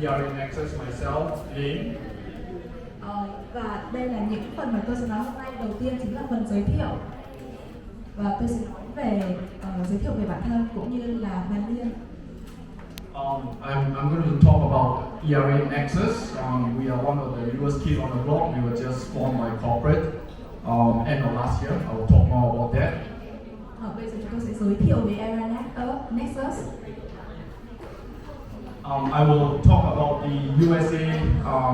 ERA Nexus, myself, Lien. Và đây là những phần mà tôi sẽ nói hôm nay. Đầu tiên chính là phần giới thiệu. Và tôi sẽ nói về giới thiệu về bản thân cũng như là Lien. I'm going to talk about ERA Nexus. We are one of the newest kids on the block. We were just formed by corporate end of last year. I will talk more about that. Bây giờ chúng tôi sẽ giới thiệu về ERA Nexus. I will talk about the USA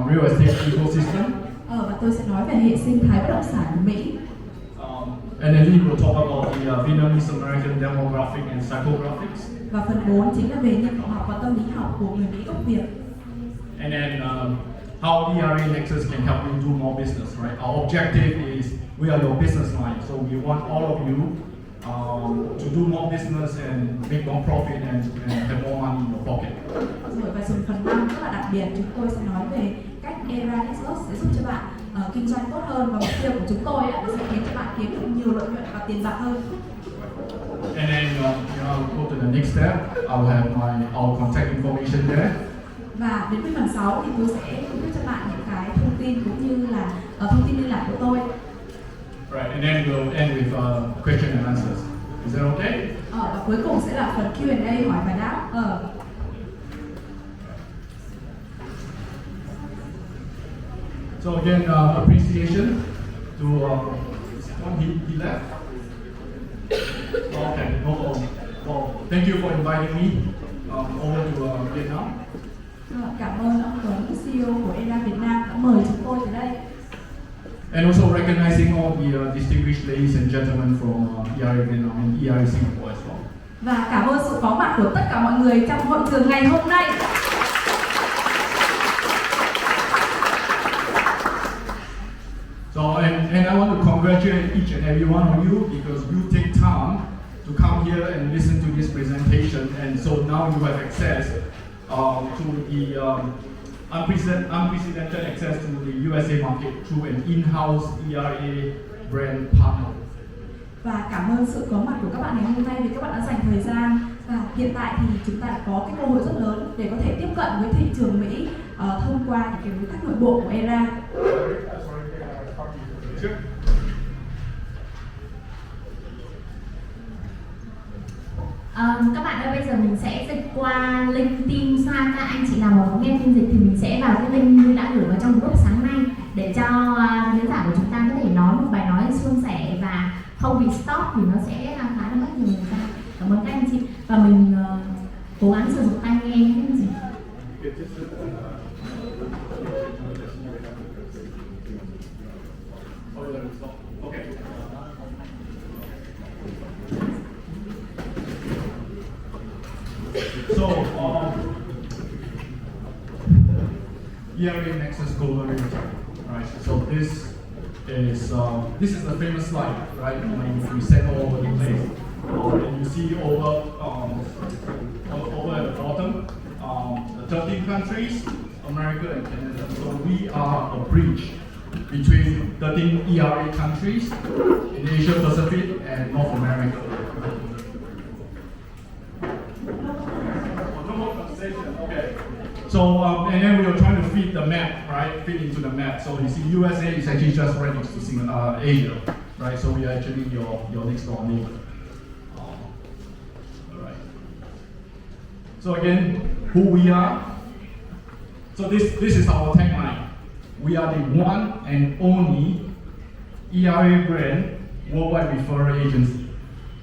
real estate ecosystem. Và tôi sẽ nói về hệ sinh thái bất động sản của Mỹ. And then we will talk about the Vietnamese American demographic and psychographics. Và phần 4 chính là về nhân khẩu học và tâm lý học của người Mỹ gốc Việt. And then how ERA Nexus can help you do more business, right? Our objective is we are your business line, so we want all of you to do more business and make more profit and have more money in your pocket. Rồi và phần 5 rất là đặc biệt, chúng tôi sẽ nói về cách ERA Nexus sẽ giúp cho bạn kinh doanh tốt hơn, và mục tiêu của chúng tôi sẽ khiến cho bạn kiếm được nhiều lợi nhuận và tiền bạc hơn. And then go to the next step. I will have our contact information there. Và đến với phần 6 thì tôi sẽ cung cấp cho bạn những cái thông tin cũng như là thông tin liên lạc của tôi. Right, and then we'll end with question and answers. Is that okay? Và cuối cùng sẽ là phần Q&A, hỏi và đáp. So again, appreciation to one he left. Okay, no problem. Well, thank you for inviting me over to Vietnam. Cảm ơn ông Tuấn, CEO của ERA Việt Nam đã mời chúng tôi tới đây. And also recognizing all the distinguished ladies and gentlemen from ERA Vietnam and ERA Singapore as well. Và cảm ơn sự có mặt của tất cả mọi người trong hội trường ngày hôm nay. So and I want to congratulate each and every one of you because you take time to come here and listen to this presentation, and so now you have access to the unprecedented access to the USA market through an in-house ERA brand partner. Và cảm ơn sự có mặt của các bạn ngày hôm nay vì các bạn đã dành thời gian. Và hiện tại thì chúng ta đã có cái cơ hội rất lớn để có thể tiếp cận với thị trường Mỹ thông qua những cái đối tác nội bộ của ERA. Các bạn ơi, bây giờ mình sẽ dịch qua link team sang các anh chị nào mà muốn nghe phiên dịch thì mình sẽ vào cái link như đã gửi vào trong group sáng nay để cho khán giả của chúng ta có thể nói một bài nói suôn sẻ và không bị stop thì nó sẽ khá là mất nhiều thời gian. Cảm ơn các anh chị và mình cố gắng sử dụng tai nghe những cái gì. So, ERA Nexus Global Realtor, right? So this is the famous slide, right? When we set all over the place, and you see over at the bottom, the 13 countries, America and Canada. So we are a bridge between 13 ERA countries in Asia Pacific and North America. Okay. So and then we are trying to fit the map, right? Fit into the map. So you see, USA is actually just right next to Asia, right? So we are actually your next door neighbor. All right. So again, who we are. So this is our tagline. We are the one and only ERA brand worldwide referral agency,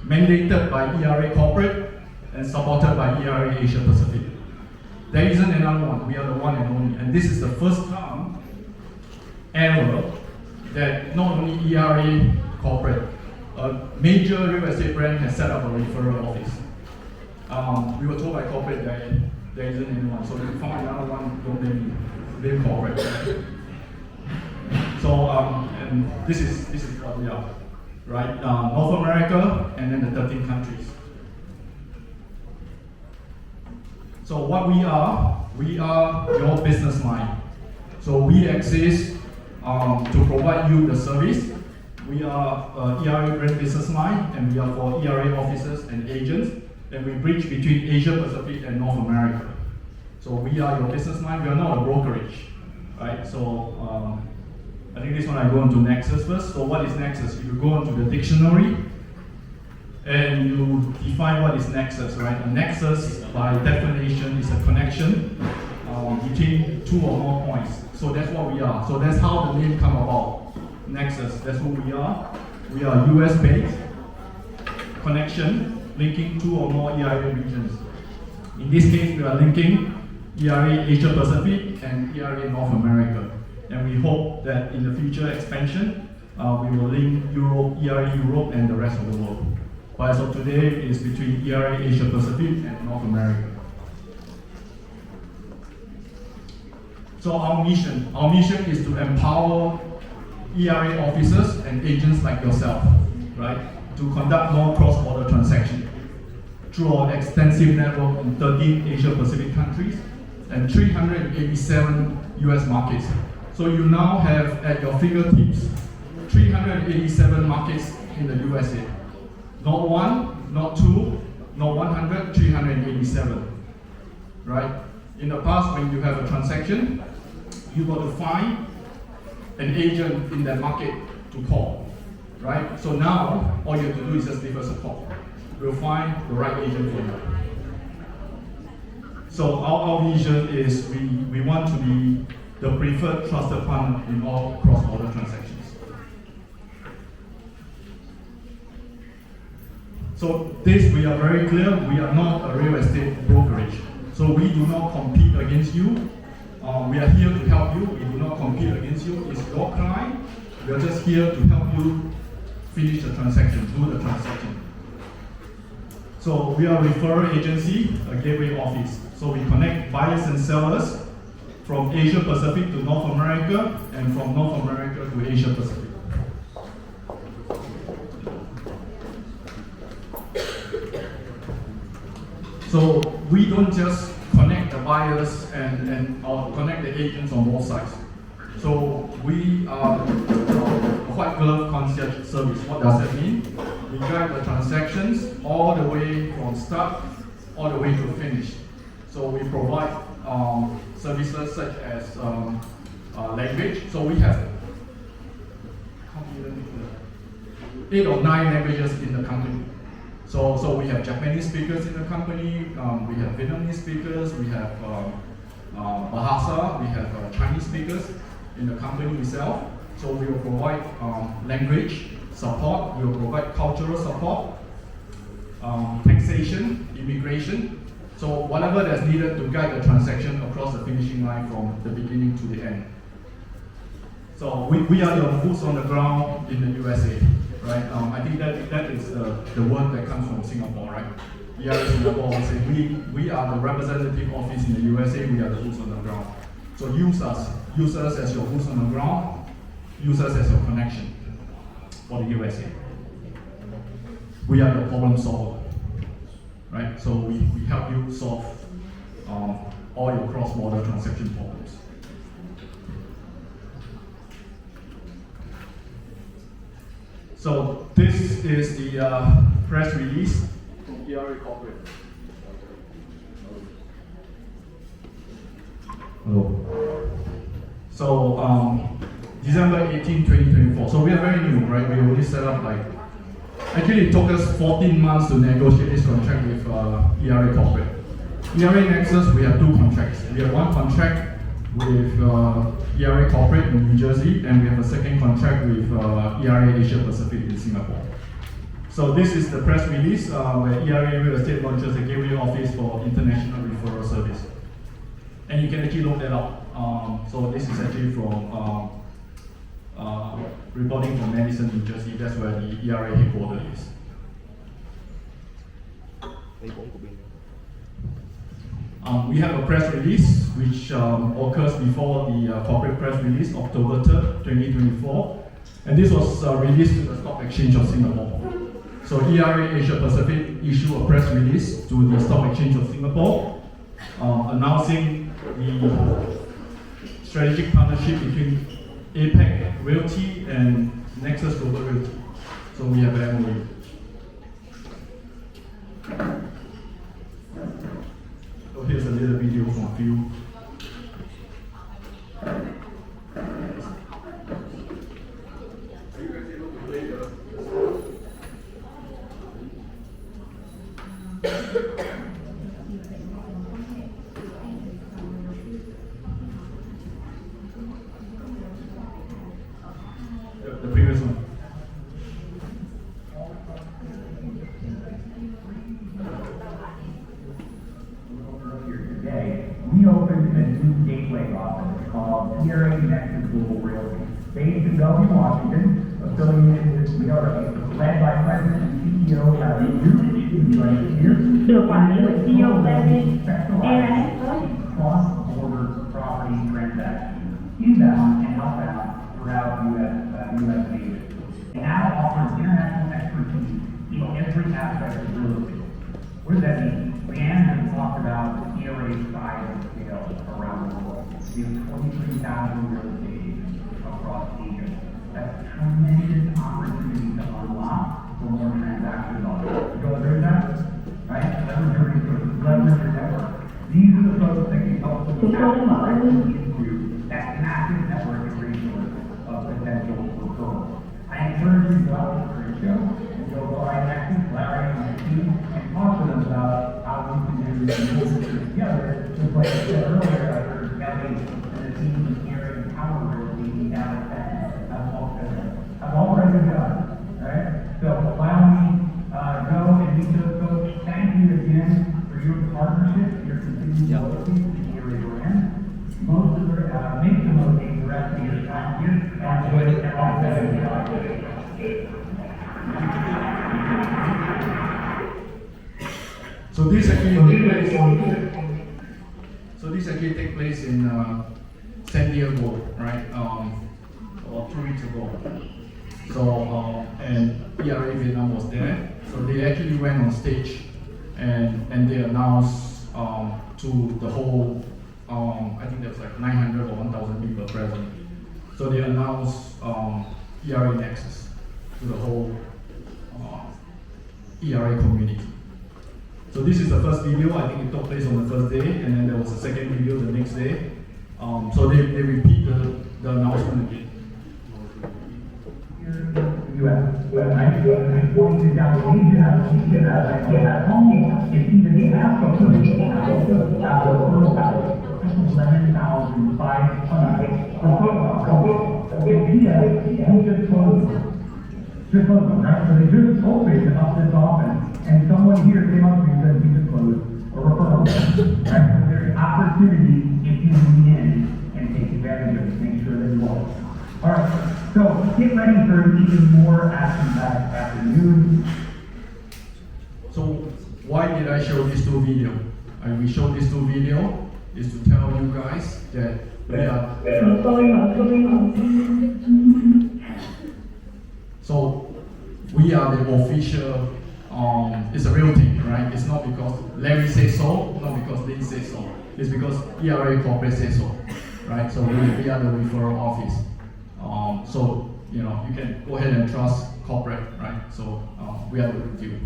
mandated by ERA Corporate and supported by ERA Asia Pacific. There isn't another one. We are the one and only. And this is the first time ever that not only ERA Corporate, a major real estate brand has set up a referral office. We were told by corporate that there isn't anyone. So we found another one, don't name corporate. So and this is what we are, right? North America and then the 13 countries. So what we are your business line. So we exist to provide you the service. We are ERA brand business line, and we are for ERA officers and agents, and we bridge between Asia Pacific and North America. So we are your business line. We are not a brokerage, right? So I think this one I go into Nexus first. So what is Nexus? If you go into the dictionary and you define what is Nexus, right? A nexus, by definition, is a connection between two or more points. So that's what we are. So that's how the name come about. Nexus, that's who we are. We are US-based connection linking two or more ERA regions. In this case, we are linking ERA Asia Pacific and ERA North America. And we hope that in the future expansion, we will link Europe, ERA Europe and the rest of the world. But as of today, it is between ERA Asia Pacific and North America. So our mission is to empower ERA officers and agents like yourself, right, to conduct more cross-border transactions through our extensive network in 13 Asia Pacific countries and 387 US markets. So you now have at your fingertips 387 markets in the USA. Not one, not two, not 100, 387, right? In the past, when you have a transaction, you got to find an agent in that market to call, right? So now, all you have to do is just give us a call. We'll find the right agent for you. So our vision is we want to be the preferred trusted partner in all cross-border transactions. So this, we are very clear, we are not a real estate brokerage. So we do not compete against you. We are here to help you. We do not compete against you. It's your client. We are just here to help you finish the transaction, do the transaction. So we are a referral agency, a gateway office. So we connect buyers and sellers from Asia Pacific to North America and from North America to Asia Pacific. So we don't just connect the buyers and connect the agents on both sides. So we are a white glove concierge service. What does that mean? We guide the transactions all the way from start, all the way to finish. So we provide services such as language. So we have 8 or 9 languages in the company. So we have Japanese speakers in the company, we have Vietnamese speakers, we have Bahasa, we have Chinese speakers in the company itself. So we will provide language support, we will provide cultural support, taxation, immigration. So whatever that's needed to guide the transaction across the finishing line from the beginning to the end. So we are your boots on the ground in the USA. Right? I think that is the word that comes from Singapore, right? We are in Singapore, we are the representative office in the USA, we are the boots on the ground. So use us as your boots on the ground, use us as your connection for the USA. We are the problem solver, right? So we help you solve all your cross-border transaction problems. So this is the press release from ERA Corporate. Hello. So December 18, 2024. So we are very new, right? We only set up actually it took us 14 months to negotiate this contract with ERA Corporate. ERA Nexus, we have 2 contracts. We have 1 contract with ERA Corporate in New Jersey, and we have a second contract with ERA Asia Pacific in Singapore. So this is the press release where ERA Real Estate launches a gateway office for international referral service. And you can actually look that up. So this is actually from reporting from Madison, New Jersey. That's where the ERA headquarters is. We have a press release which occurs before the corporate press release, October 3rd, 2024. And this was released to the Stock Exchange of Singapore. So ERA Asia Pacific issued a press release to the Stock Exchange of Singapore announcing the strategic partnership between APAC Realty and Nexus Global Realty. So we have an MOU. So here's a little video video from a few. The previous one. Today, we opened a new gateway office called Nexus Realty, based in Bellevue, Washington, affiliated with Realtor, led by President and CEO Hiểu, được quản lý bởi CEO Lien, cross-border property transactions, inbound and outbound throughout U.S. nations. It now offers international expertise in every aspect of real estate. What does that mean? Lien has talked about CRA size and scale around the world. We have 23,000 real estate agents across Asia. That's tremendous opportunity to unlock for more transaction volume. You all agree with that? Right? Leverage your resources, leverage your network. These are the folks that can help us into that massive network of resources of potential referrals. I encourage you to go out to the trade show and go by Nexus, Larry, and my team, and talk to them about how we can do this together. Just like I said earlier, I heard Kelly and the team was here in Power Realty down at that. I'm all ready to go. Right? So allow me go and meet those folks. Thank you again for your partnership, your continued loyalty to the area we're in. Most of the make the most of the rest of your time here. So this actually take place in San Diego, right? Or 2 weeks ago. So and ERA Vietnam was there. So they actually went on stage and they announced to the whole I think there's like 900 or 1,000 people present. So they announced ERA Nexus to the whole ERA community. So this is the first video. I think it took place on the first day, and then there was a second video the next day. So they repeat the announcement again. Just closed them, right? So they just opened up this office, and someone here came up to me and said, "We just closed a referral." Right? So there's opportunity if you lean in and take advantage of it. Make sure that you are. All right. So get ready for even more action-packed afternoon. So why did I show these two videos? We showed these two videos is to tell you guys that we are. So we are the official, it's a real thing, right? It's not because Larry says so, not because Lien says so. It's because ERA corporate says so, right? So we are the referral office. So, you know, you can go ahead and trust corporate, right? So we are with you.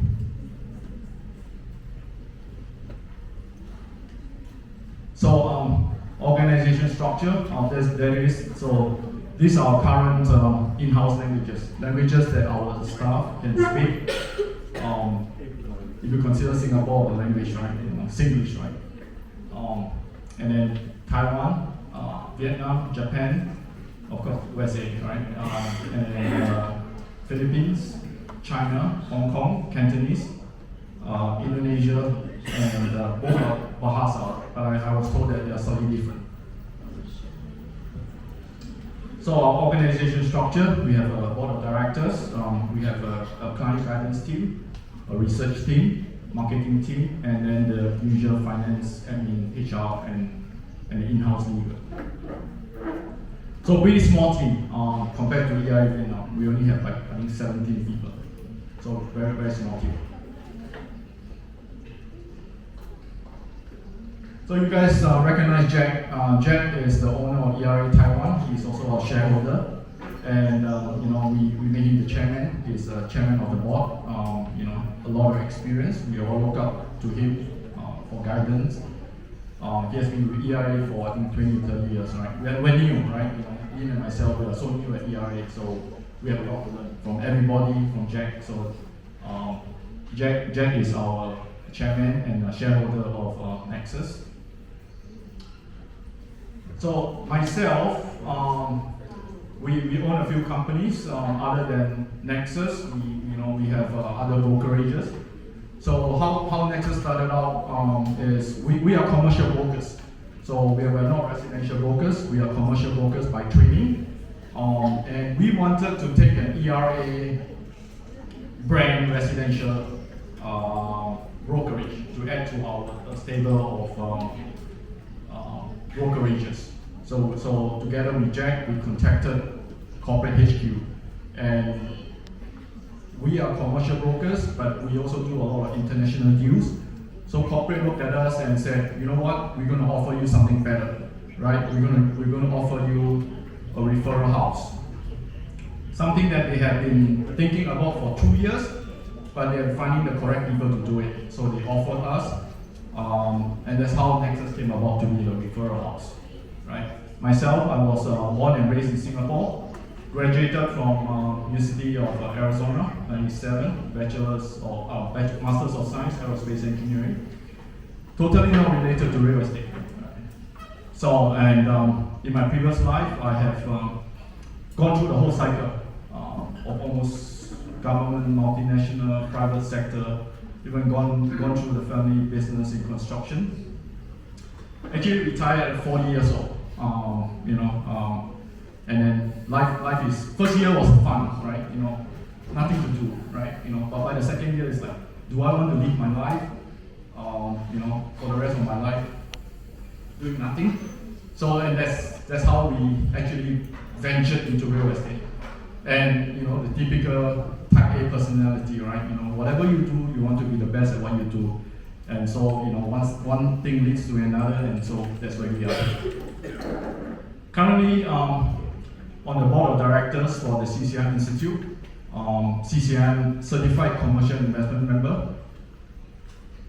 So organization structure, there is, so these are current in-house languages that our staff can speak. If you consider Singapore a language, right? Singlish, right? And then Taiwan, Vietnam, Japan, of course USA, right? And Philippines, China, Hong Kong, Cantonese, Indonesia, and both are Bahasa, but I was told that they are slightly different. So our organization structure, we have a board of directors, we have a client guidance team, a research team, marketing team, and then the usual finance, admin, HR, and the in-house legal. So really small team compared to ERA Vietnam. We only have like I think 17 people. So very, very small team. So you guys recognize Jack. Jack is the owner of ERA Taiwan. He's also a shareholder, and you know we made him the chairman. He's chairman of the board. You know, a lot of experience. We all look up to him for guidance. He has been with ERA for I think 20 or 30 years, right? We're new, right? Lien and myself, we are so new at ERA, so we have a lot to learn from everybody, from Jack. So Jack is our chairman and shareholder of Nexus. So myself, we own a few companies other than Nexus. We have other brokerages. So how Nexus started out is we are commercial brokers. So we are not residential brokers. We are commercial brokers by training, and we wanted to take an ERA brand residential brokerage to add to our stable of brokerages. So together with Jack, we contacted Corporate HQ, and we are commercial brokers, but we also do a lot of international deals. So corporate looked at us and said, you know what, we're going to offer you something better, right? We're going to offer you a referral house. Something that they have been thinking about for 2 years, but they're finding the correct people to do it. So they offered us, and that's how Nexus came about to be the referral house, right? Myself, I was born and raised in Singapore. Graduated from University of Arizona, 97, Masters of Science, Aerospace Engineering. Totally not related to real estate. So, and in my previous life, I have gone through the whole cycle of almost government, multinational, private sector, even gone through the family business in construction. Actually retired at 40 years old, and then life is, first year was fun, right? Nothing to do, right? But by the second year, it's like, do I want to live my life, for the rest of my life, doing nothing? So, and that's how we actually ventured into real estate. And the typical type A personality, right? Whatever you do, you want to be the best at what you do. And so, once one thing leads to another, and so that's where we are. Currently, on the board of directors for the CCM Institute, CCM Certified Commercial Investment Member,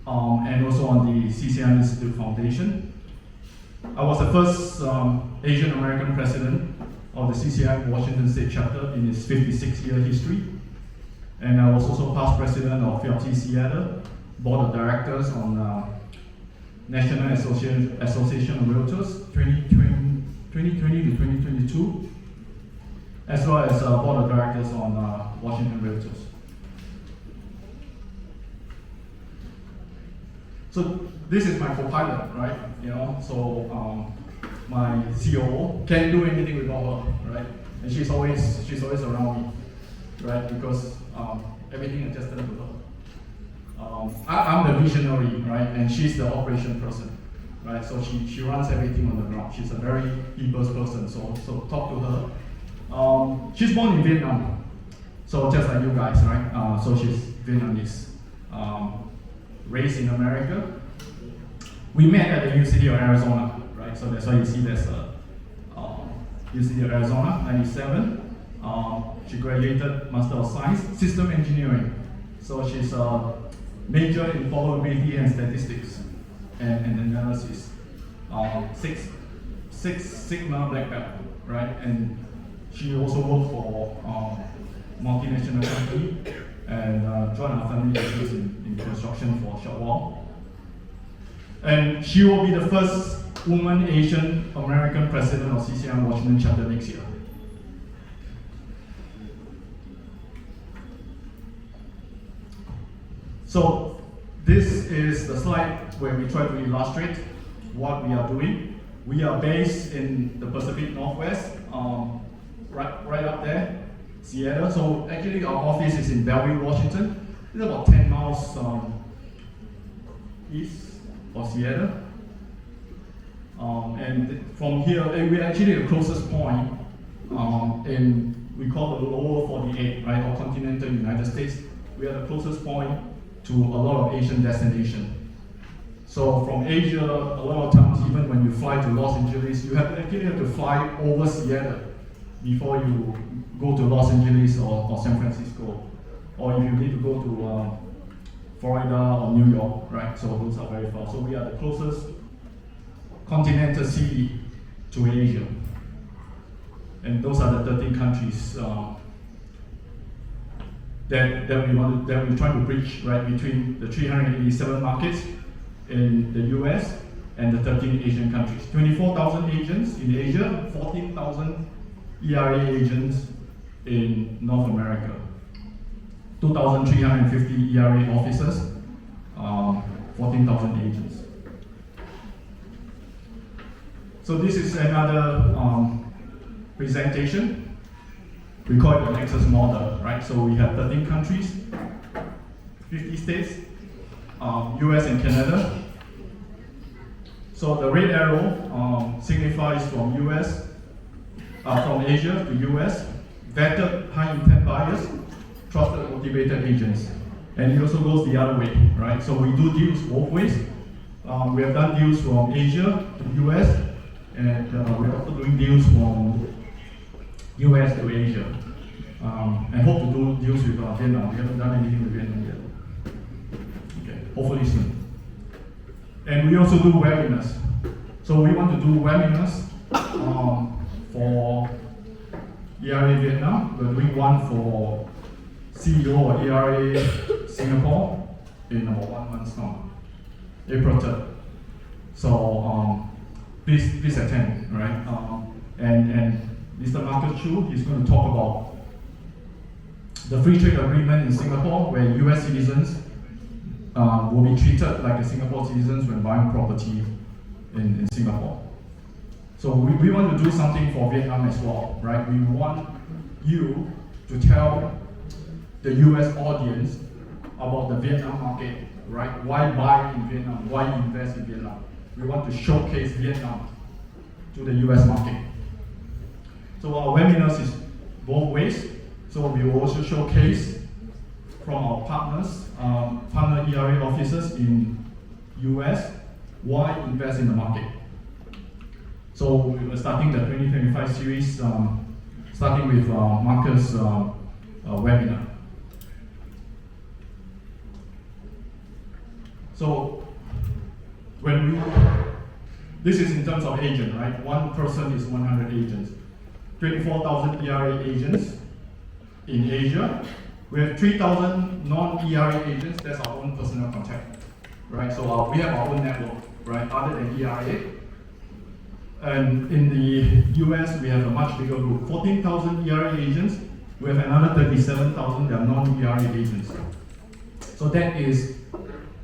and also on the CCM Institute Foundation. I was the first Asian American president of the CCM Washington State chapter in its 56-year history. And I was also past president of Realty Seattle, board of directors on National Association of Realtors 2020 to 2022. As well as board of directors on Washington Realtors. So this is my co-pilot, right? So my COO can't do anything without her, right? And she's always around me, right? Because everything is just done to her. I'm the visionary, right? And she's the operation person, right? So she runs everything on the ground. She's a very people's person. So talk to her. She's born in Vietnam, so just like you guys, right? So she's Vietnamese, raised in America. We met at the University of Arizona, right? So that's why you see there's a University of Arizona, 97. She graduated Master of Science, System Engineering. So she's a major in probability and statistics and analysis. Six Sigma Black Belt, right? And she also worked for multinational company and joined our family business in construction for a short while. And she will be the first woman Asian American president of CCM Washington chapter next year. So this is the slide where we try to illustrate what we are doing. We are based in the Pacific Northwest, right up there, Seattle. So actually our office is in Bellevue, Washington. It's about 10 miles east of Seattle. And from here, we're actually the closest point we call the lower 48, right, or continental United States. We are the closest point to a lot of Asian destinations. So from Asia, a lot of times, even when you fly to Los Angeles, you actually have to fly over Seattle before you go to Los Angeles or San Francisco. Or if you need to go to Florida or New York, right? So those are very far. So we are the closest continental city to Asia. And those are the 13 countries that we're trying to bridge, right, between the 387 markets in the US and the 13 Asian countries. 24,000 agents in Asia, 14,000 ERA agents in North America, 2,350 ERA officers, 14,000 agents. So this is another presentation. We call it the Nexus model, right? So we have 13 countries, 50 states, US and Canada. So the red arrow signifies from US, from Asia to US, vetted high intent buyers, trusted motivated agents. And it also goes the other way, right? So we do deals both ways. We have done deals from Asia to US, and we're also doing deals from US to Asia. And hope to do deals with Vietnam. We haven't done anything with Vietnam yet. Okay, hopefully soon. And we also do webinars. So we want to do webinars for ERA Vietnam. We're doing one for CEO or ERA Singapore in about 1 month's time, April 3rd. So please attend, right? And Mr. Marcus Chu, he's going to talk about the free trade agreement in Singapore, where US citizens will be treated like a Singapore citizens when buying property in Singapore. So we want to do something for Vietnam as well, right? We want you to tell the US audience about the Vietnam market, right? Why buy in Vietnam? Why invest in Vietnam? We want to showcase Vietnam to the US market. So our webinars is both ways. So we will also showcase from our partners, partner ERA officers in US, why invest in the market. So we are starting the 2025 series, starting with Marcus' webinar. So this is in terms of agent, right? One person is 100 agents. 24,000 ERA agents in Asia. We have 3,000 non-ERA agents. That's our own personal contact, right? So we have our own network, right? Other than ERA. And in the US, we have a much bigger group. 14,000 ERA agents. We have another 37,000 that are non-ERA agents. So that is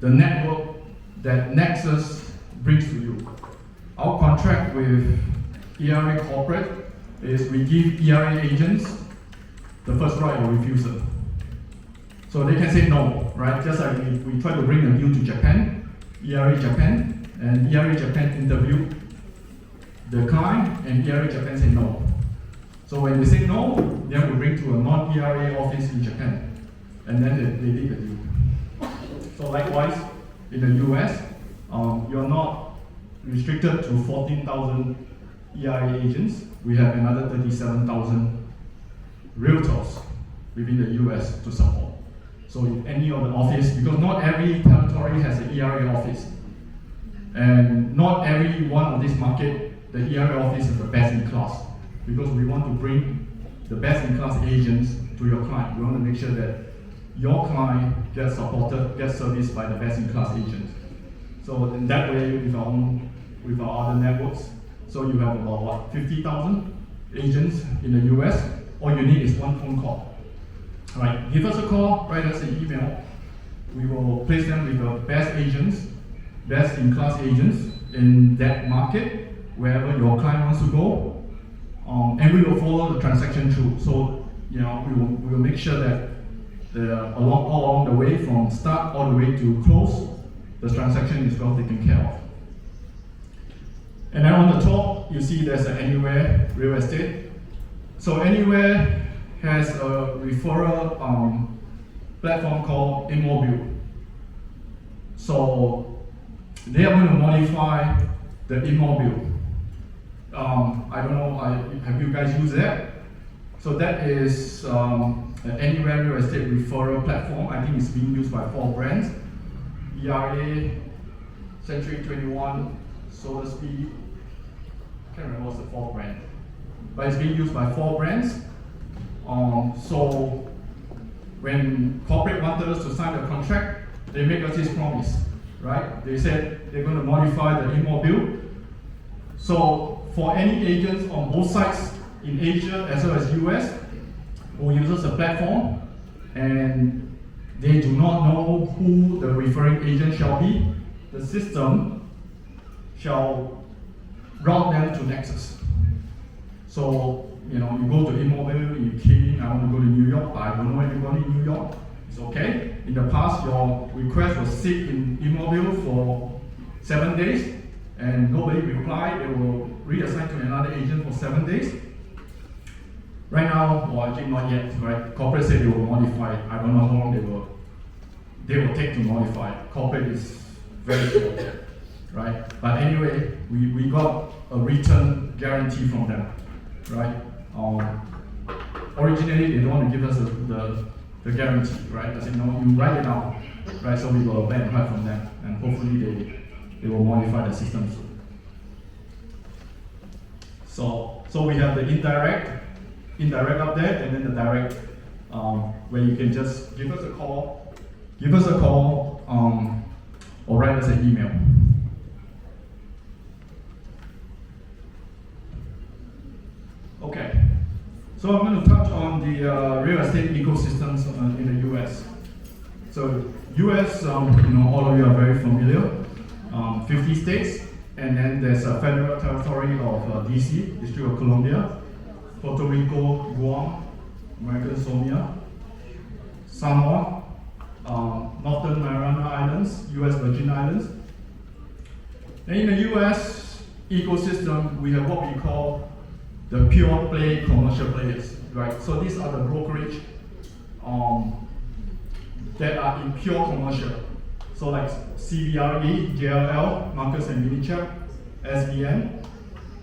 the network that Nexus brings to you. Our contract with ERA Corporate is we give ERA agents the first right of refusal. So they can say no, right? Just like we try to bring a deal to Japan, ERA Japan, and ERA Japan interview the client, and ERA Japan say no. So when they say no, then we bring to a non-ERA office in Japan, and then they did the deal. So likewise, in the US, you're not restricted to 14,000 ERA agents. We have another 37,000 realtors within the US to support. So if any of the office, because not every territory has an ERA office, and not every one of this market, the ERA office is the best in class, because we want to bring the best in class agents to your client. We want to make sure that your client gets supported, gets serviced by the best in class agents. So in that way, with our other networks, so you have about 50,000 agents in the US. All you need is one phone call. All right, give us a call, write us an email. We will place them with the best agents, best in class agents in that market, wherever your client wants to go, and we will follow the transaction through. So we will make sure that all along the way, from start all the way to close, the transaction is well taken care of. And then on the top, you see there's an Anywhere Real Estate. So Anywhere has a referral platform called Immobile. So they are going to modify the Immobile. I don't know, have you guys used that? So that is an Anywhere Real Estate referral platform. I think it's being used by 4 brands: ERA, Century 21, so to speak. I can't remember what's the fourth brand, but it's being used by 4 brands. So when corporate wanted us to sign the contract, they make us this promise, right? They said they're going to modify the immobile. So for any agents on both sides in Asia as well as US who uses the platform and they do not know who the referring agent shall be, the system shall route them to Nexus. So, you go to immobile, you key in, I want to go to New York, but I don't know anybody in New York. It's okay. In the past, your request was sit in immobile for 7 days, and nobody replied. They will reassign to another agent for 7 days. Right now, well, actually not yet, right? Corporate said they will modify it. I don't know how long they will take to modify it. Corporate is very slow, right? But anyway, we got a written guarantee from them, right? Originally, they don't want to give us the guarantee, right? They said, no, you write it down, right? So we got a bank right from them, and hopefully they will modify the system soon. So we have the indirect up there, and then the direct, where you can just give us a call, or write us an email. Okay, so I'm going to touch on the real estate ecosystems in the US. So US, all of you are very familiar, 50 states, and then there's a federal territory of DC, District of Columbia, Puerto Rico, Guam, American Samoa, Samoa, Northern Mariana Islands, US Virgin Islands. And in the US ecosystem, we have what we call the pure play commercial players, right? So these are the brokerage that are in pure commercial. So like CBRE, JLL, Marcus and Minichap, SBN,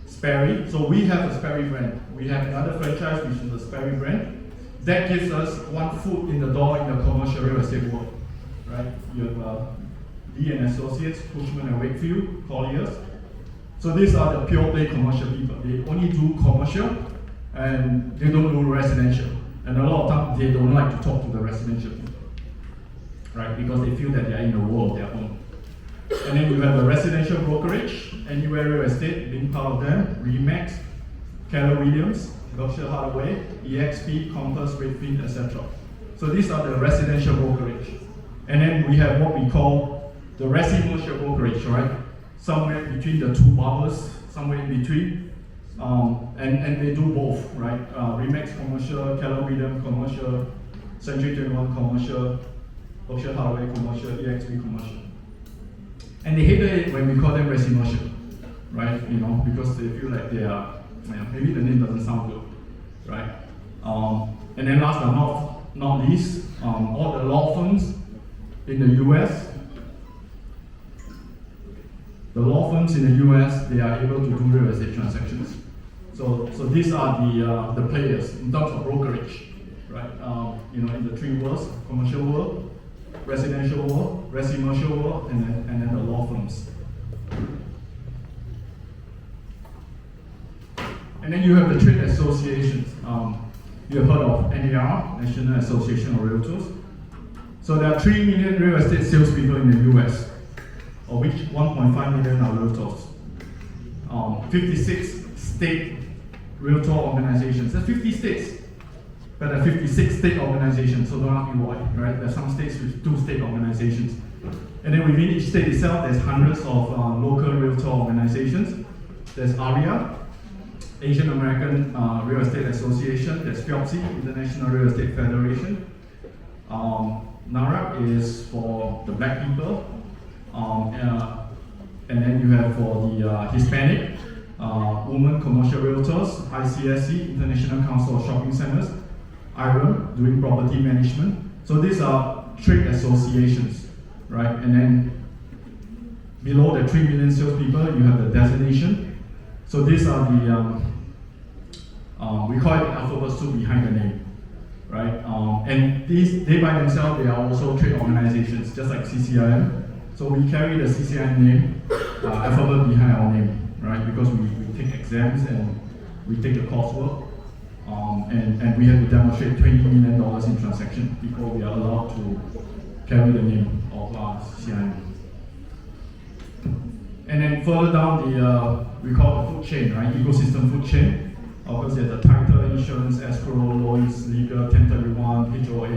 Sperry. So we have a Sperry brand. We have another franchise which is the Sperry brand. That gives us one foot in the door in the commercial real estate world, right? You have Lien and Associates, Cushman and Wakefield, Colliers. So these are the pure play commercial people. They only do commercial and they don't do residential. And a lot of times they don't like to talk to the residential people, right? Because they feel that they are in the world of their own. And then you have the residential brokerage, Anywhere Real Estate being part of them, Remax, Keller Williams, Berkshire Hathaway, EXP, Compass, Redfin, etc. So these are the residential brokerage. And then we have what we call the resi-commercial brokerage, right? Somewhere between the two bubbles, somewhere in between, and they do both, right? Remax commercial, Keller Williams commercial, Century 21 commercial, Berkshire Hathaway commercial, EXP commercial. And they hate it when we call them resi-commercial, right? Because they feel like they are, maybe the name doesn't sound good, right? And then last but not least, all the law firms in the US. The law firms in the US, they are able to do real estate transactions. So these are the players in terms of brokerage, right? In the 3 worlds: commercial world, residential world, resi-commercial world, and then the law firms. And then you have the trade associations. You have heard of NAR, National Association of Realtors. So there are 3 million real estate salespeople in the US, of which 1.5 million are realtors. 56 state realtor organizations. There's 50 states, but there are 56 state organizations, so don't ask me why, right? There are some states with 2 state organizations. And then within each state itself, there's hundreds of local realtor organizations. There's ARIA, Asian American Real Estate Association. There's FIOPSI, International Real Estate Federation. NARA is for the black people. And then you have for the Hispanic, Women Commercial Realtors, ICSC, International Council of Shopping Centers, IREM, doing property management. So these are trade associations, right? And then below the 3 million salespeople, you have the designation. So these are the, we call it the alphabet soup behind the name, right? And these, they by themselves, they are also trade organizations, just like CCIM. So we carry the CCIM name, alphabet behind our name, right? Because we take exams and we take the coursework, and we have to demonstrate $20 million in transaction before we are allowed to carry the name of CIM. And then further down we call the food chain, right? Ecosystem food chain. Obviously, the title, insurance, escrow, loans, legal, 1031, HOA,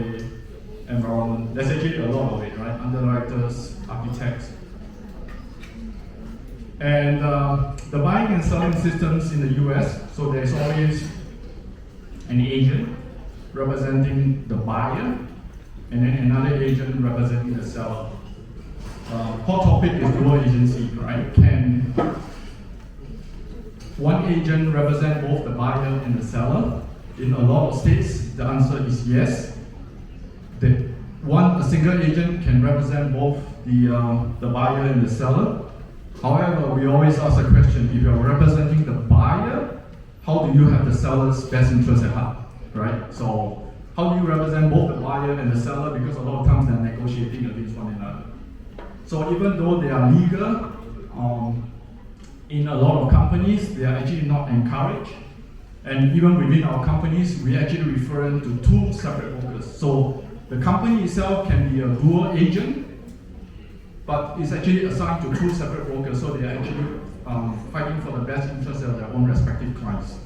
environment. There's actually a lot of it, right? Underwriters, architects. And the buying and selling systems in the US, so there's always an agent representing the buyer, and then another agent representing the seller. Hot topic is dual agency, right? Can one agent represent both the buyer and the seller? In a lot of states, the answer is yes. A single agent can represent both the buyer and the seller. However, we always ask a question: if you're representing the buyer, how do you have the seller's best interest at heart, right? So, how do you represent both the buyer and the seller? Because a lot of times they're negotiating against one another. So even though they are legal, in a lot of companies, they are actually not encouraged. And even within our companies, we actually refer to two separate brokers. So the company itself can be a dual agent, but it's actually assigned to two separate brokers. So they are actually fighting for the best interests of their own respective clients.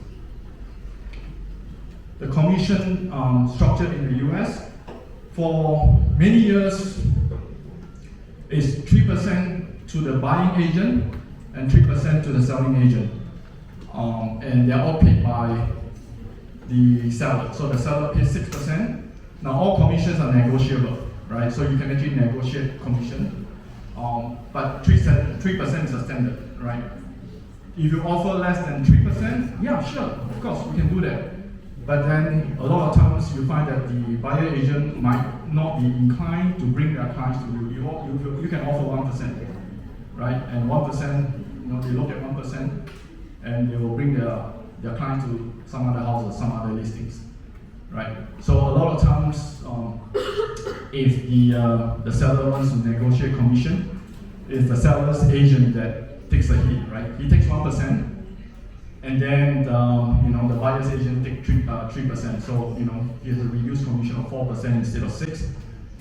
The commission structure in the US, for many years, is 3% to the buying agent and 3% to the selling agent. And they're all paid by the seller. So the seller pays 6%. Now all commissions are negotiable, right? So you can actually negotiate commission. But 3% is a standard, right? If you offer less than 3%, yeah, sure, of course, we can do that. But then a lot of times you find that the buyer agent might not be inclined to bring their clients to you. You can offer 1%, right? And 1%, they look at 1% and they will bring their client to some other house or some other listings, right? So a lot of times, if the seller wants to negotiate commission, it's the seller's agent that takes the hit, right? He takes 1%. And then the buyer's agent takes 3%. So he has a reduced commission of 4% instead of 6%,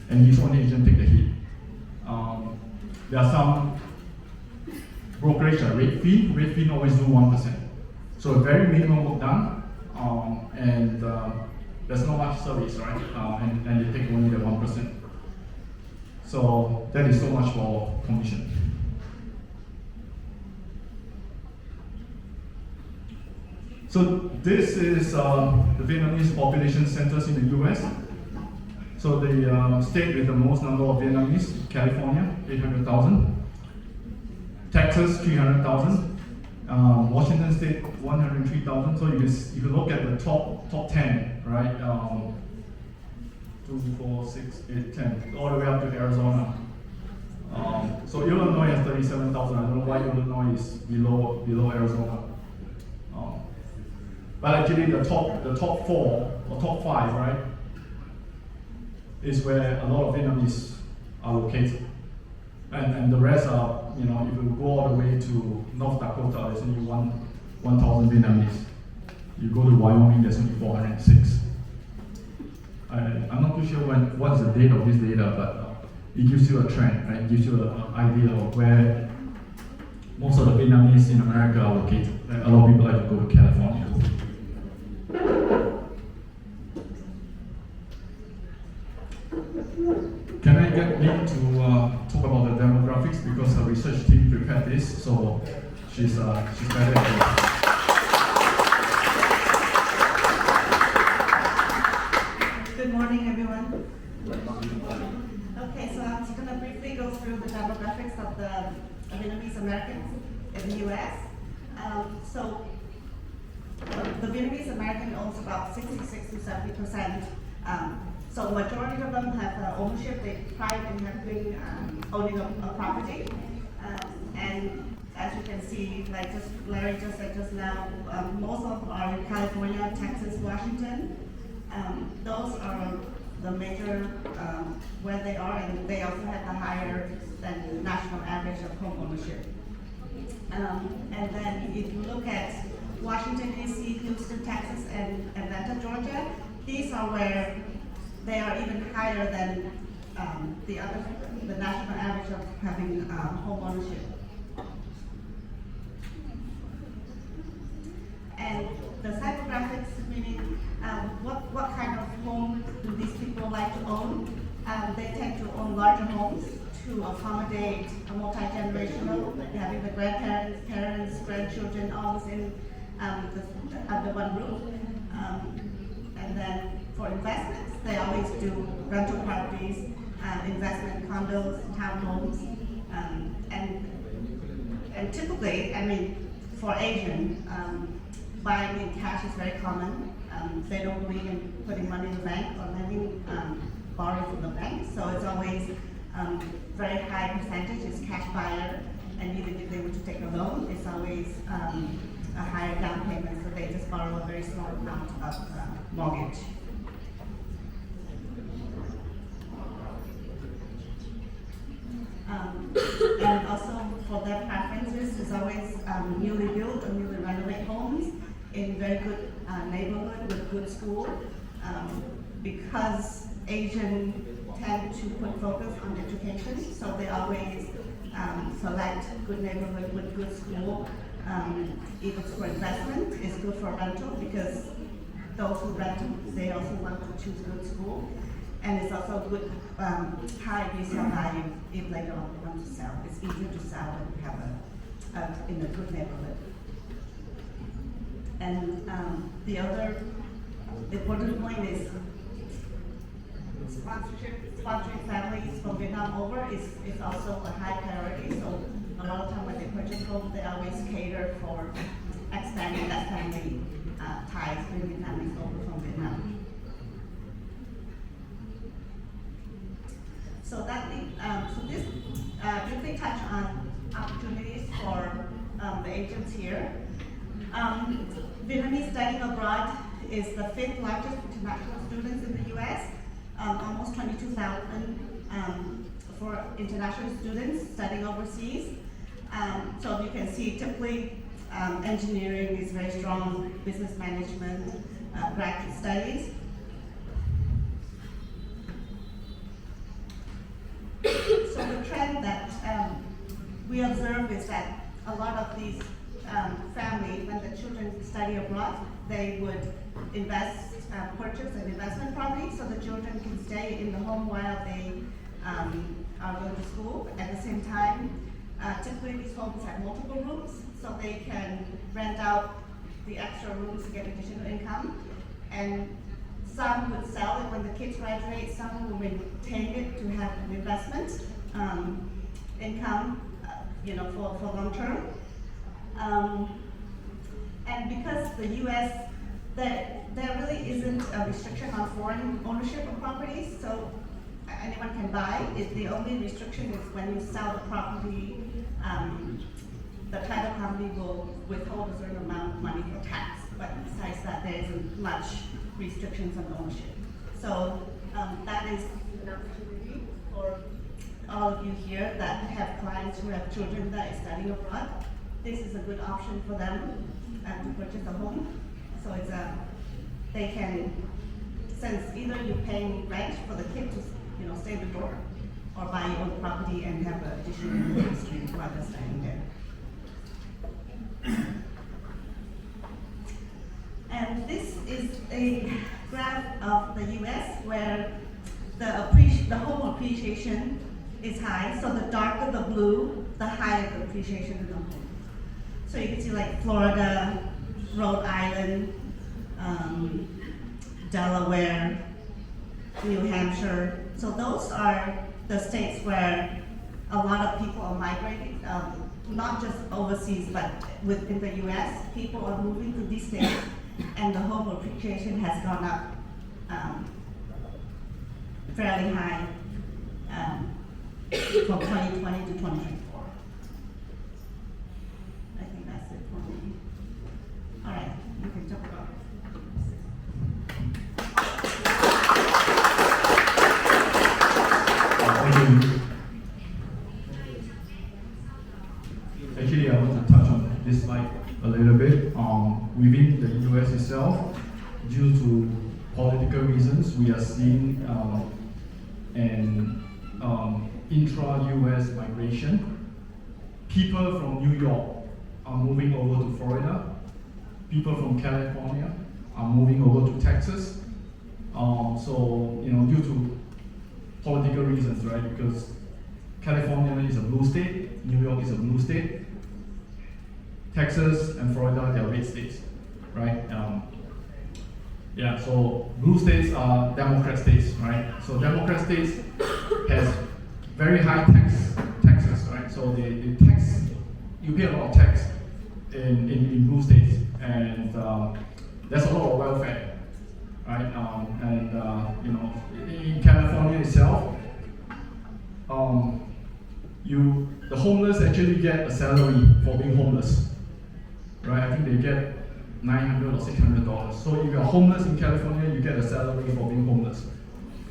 and his own agent take the hit. There are some brokerage rate fee. Rate fee always do 1%. So very minimum work done, and there's not much service, right? And they take only the 1%. So that is so much for commission. So this is the Vietnamese population centers in the US. So the state with the most number of Vietnamese, California, 800,000. Texas, 300,000. Washington State, 103,000. So you can look at the top 10, right? 2, 4, 6, 8, 10, all the way up to Arizona. So Illinois has 37,000. I don't know why Illinois is below Arizona. But actually the top 4 or top 5, right, is where a lot of Vietnamese are located. And the rest are, if you go all the way to North Dakota, there's only 1,000 Vietnamese. You go to Wyoming, there's only 406. I'm not too sure what is the date of this data, but it gives you a trend, right? It gives you an idea of where most of the Vietnamese in America are located. A lot of people like to go to California. Can I get Lien to talk about the demographics, because her research team prepared this, so she's better at it. Good morning, everyone. Okay, so I'm just going to briefly go through the demographics of the Vietnamese Americans in the U.S. The Vietnamese American owns about 66 to 70%. So majority of them have ownership. They pride in having owning a property. And as you can see, like just Larry just said just now, most of them are in California, Texas, Washington. Those are the major where they are, and they also have the higher than national average of home ownership. And then if you look at Washington DC, Houston, Texas, and Atlanta, Georgia, these are where they are even higher than the national average of having home ownership. And the psychographics, meaning what kind of home do these people like to own? They tend to own larger homes to accommodate a multi-generational, having the grandparents, parents, grandchildren all within under one roof. And then for investments, they always do rental properties, investment condos, townhomes, and typically, I mean, for Asian, buying in cash is very common. They don't believe in putting money in the bank or lending, borrowing from the bank. So it's always very high percentage is cash buyer, and even if they were to take a loan, it's always a higher down payment. So they just borrow a very small amount of mortgage. And also for their preferences is always newly built or newly renovated homes in very good neighborhood with good school, because Asian tend to put focus on education, so they always select good neighborhood with good school. If it's for investment, it's good for rental because those who rent, they also want to choose good school. And it's also good high resale value if later on they want to sell. It's easier to sell when you have in a good neighborhood. And the other important point is sponsoring families from Vietnam over is also a high priority. So a lot of time when they purchase home, they always cater for expanding that family ties, bringing families over from Vietnam. So that so this briefly touch on opportunities for the agents here. Vietnamese studying abroad is the 5th largest international students in the U.S. Almost 22,000 for international students studying overseas. So you can see typically engineering is very strong, business management, graduate studies. So the trend that we observe is that a lot of these families, when the children study abroad, they would purchase an investment property so the children can stay in the home while they are going to school. At the same time, typically these homes have multiple rooms, so they can rent out the extra rooms to get additional income. And some would sell it when the kids graduate, some will maintain it to have an investment income, for long term. And because the U.S., there really isn't a restriction on foreign ownership of properties, so anyone can buy. The only restriction is when you sell the property, the title company will withhold a certain amount of money for tax. But besides that, there isn't much restrictions on ownership. So that is an opportunity for all of you here that have clients who have children that are studying abroad. This is a good option for them to purchase a home. So it's they can, since either you're paying rent for the kid to stay the door, or buy your own property and have an additional income stream while they're staying there. And this is a graph of the U.S. where the home appreciation is high. So the darker the blue, the higher the appreciation in the home. So you can see like Florida, Rhode Island, Delaware, New Hampshire. So those are the states where a lot of people are migrating, not just overseas, but within the U.S. People are moving to these states, and the home appreciation has gone up fairly high from 2020 to 2024. I think that's it for me. All right, you can talk about it. Thank you. Actually, I want to touch on this slide a little bit. Within the US itself, due to political reasons, we are seeing an intra-US migration. People from New York are moving over to Florida. People from California are moving over to Texas. So, due to political reasons, right? Because California is a blue state, New York is a blue state, Texas and Florida, they are red states, right? So blue states are Democrat states, right? So Democrat states has very high taxes, right? So they tax, you pay a lot of tax in blue states, and there's a lot of welfare, right? In California itself, the homeless actually get a salary for being homeless, right? I think they get $900 or $600. So if you're homeless in California, you get a salary for being homeless.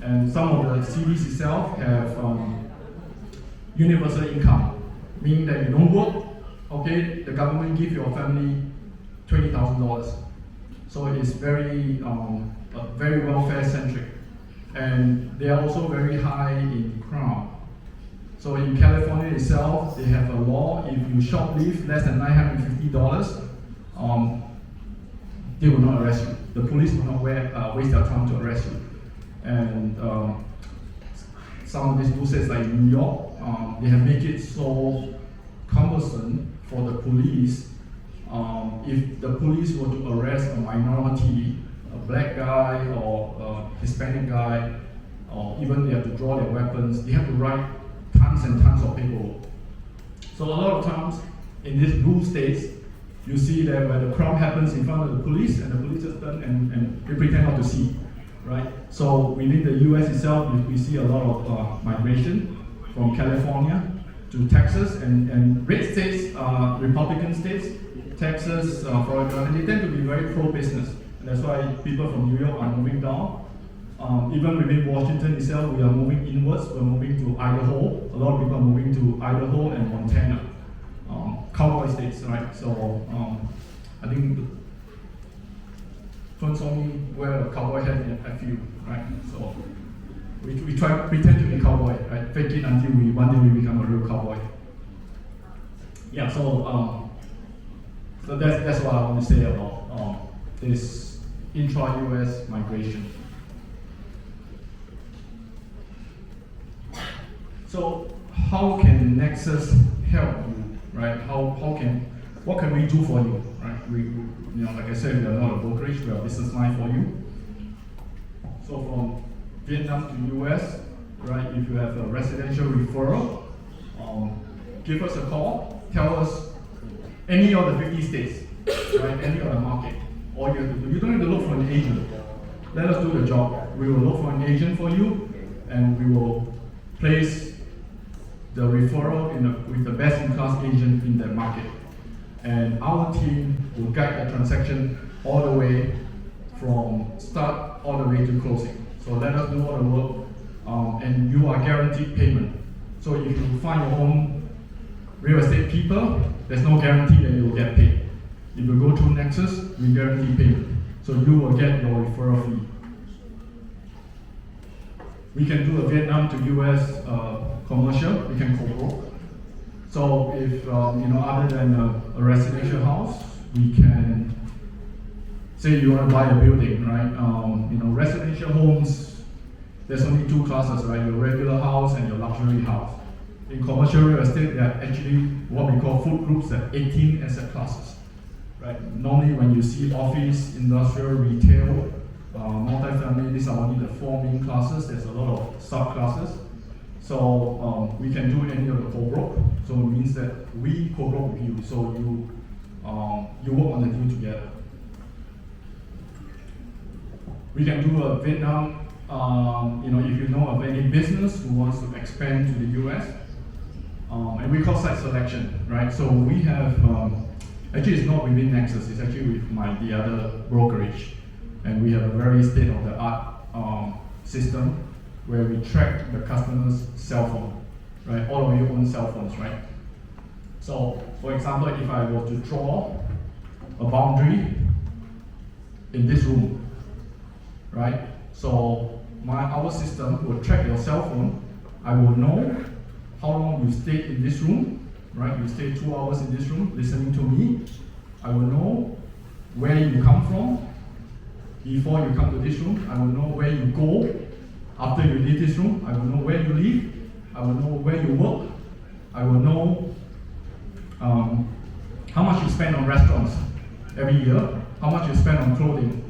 And some of the cities itself have universal income, meaning that you don't work, okay, the government gives your family $20,000. So it is very welfare centric. And they are also very high in crime. So in California itself, they have a law, if you shoplift less than $950, they will not arrest you. The police will not waste their time to arrest you. And some of these blue states like New York, they have made it so cumbersome for the police. If the police were to arrest a minority, a black guy or a Hispanic guy, or even they have to draw their weapons, they have to write tons and tons of paperwork. So a lot of times in these blue states, you see that when the crime happens in front of the police, and the police just turn and they pretend not to see, right? So within the US itself, we see a lot of migration from California to Texas, and red states, Republican states, Texas, Florida, and they tend to be very pro-business. And that's why people from New York are moving down. Even within Washington itself, we are moving inwards. We're moving to Idaho. A lot of people are moving to Idaho and Montana. Cowboy states, right? So I think Tuan saw me wear a cowboy hat at few, right? So we pretend to be cowboy, right? Fake it until one day we become a real cowboy. Yeah. So that's what I want to say about this intra-US migration. So how can Nexus help you? Right? What can we do for you? Right? We like I said, we are not a brokerage, we are a business line for you. So from Vietnam to US, right? If you have a residential referral, give us a call. Tell us any of the 50 states, right? Any of the market. All you have to do. You don't have to look for an agent. Let us do the job. We will look for an agent for you, and we will place the referral with the best-in-class agent in that market. And our team will guide the transaction all the way from start all the way to closing. So let us do all the work, and you are guaranteed payment. So if you find your own real estate people, there's no guarantee that you will get paid. If you go through Nexus, we guarantee payment. So you will get your referral fee. We can do a Vietnam to US commercial, we can co-broke. So if, other than a residential house, we can, say you want to buy a building, right? Residential homes, there's only two classes, right? Your regular house and your luxury house. In commercial real estate, there are actually what we call food groups, that 18 asset classes, right? Normally when you see office, industrial, retail, multifamily, these are only the four main classes. There's a lot of sub-classes. So we can do any of the co-broke. So it means that we co-broke with you. So you work on the deal together. We can do a Vietnam, if you know of any business who wants to expand to the US, and we call site selection, right? So we have, actually it's not within Nexus, it's actually with the other brokerage. And we have a very state-of-the-art system where we track the customer's cell phone, right? All of your own cell phones, right? So, for example, if I were to draw a boundary in this room, right? So our system will track your cell phone. I will know how long you stayed in this room, right? You stayed 2 hours in this room listening to me. I will know where you come from before you come to this room. I will know where you go after you leave this room. I will know where you live. I will know where you work. I will know how much you spend on restaurants every year, how much you spend on clothing.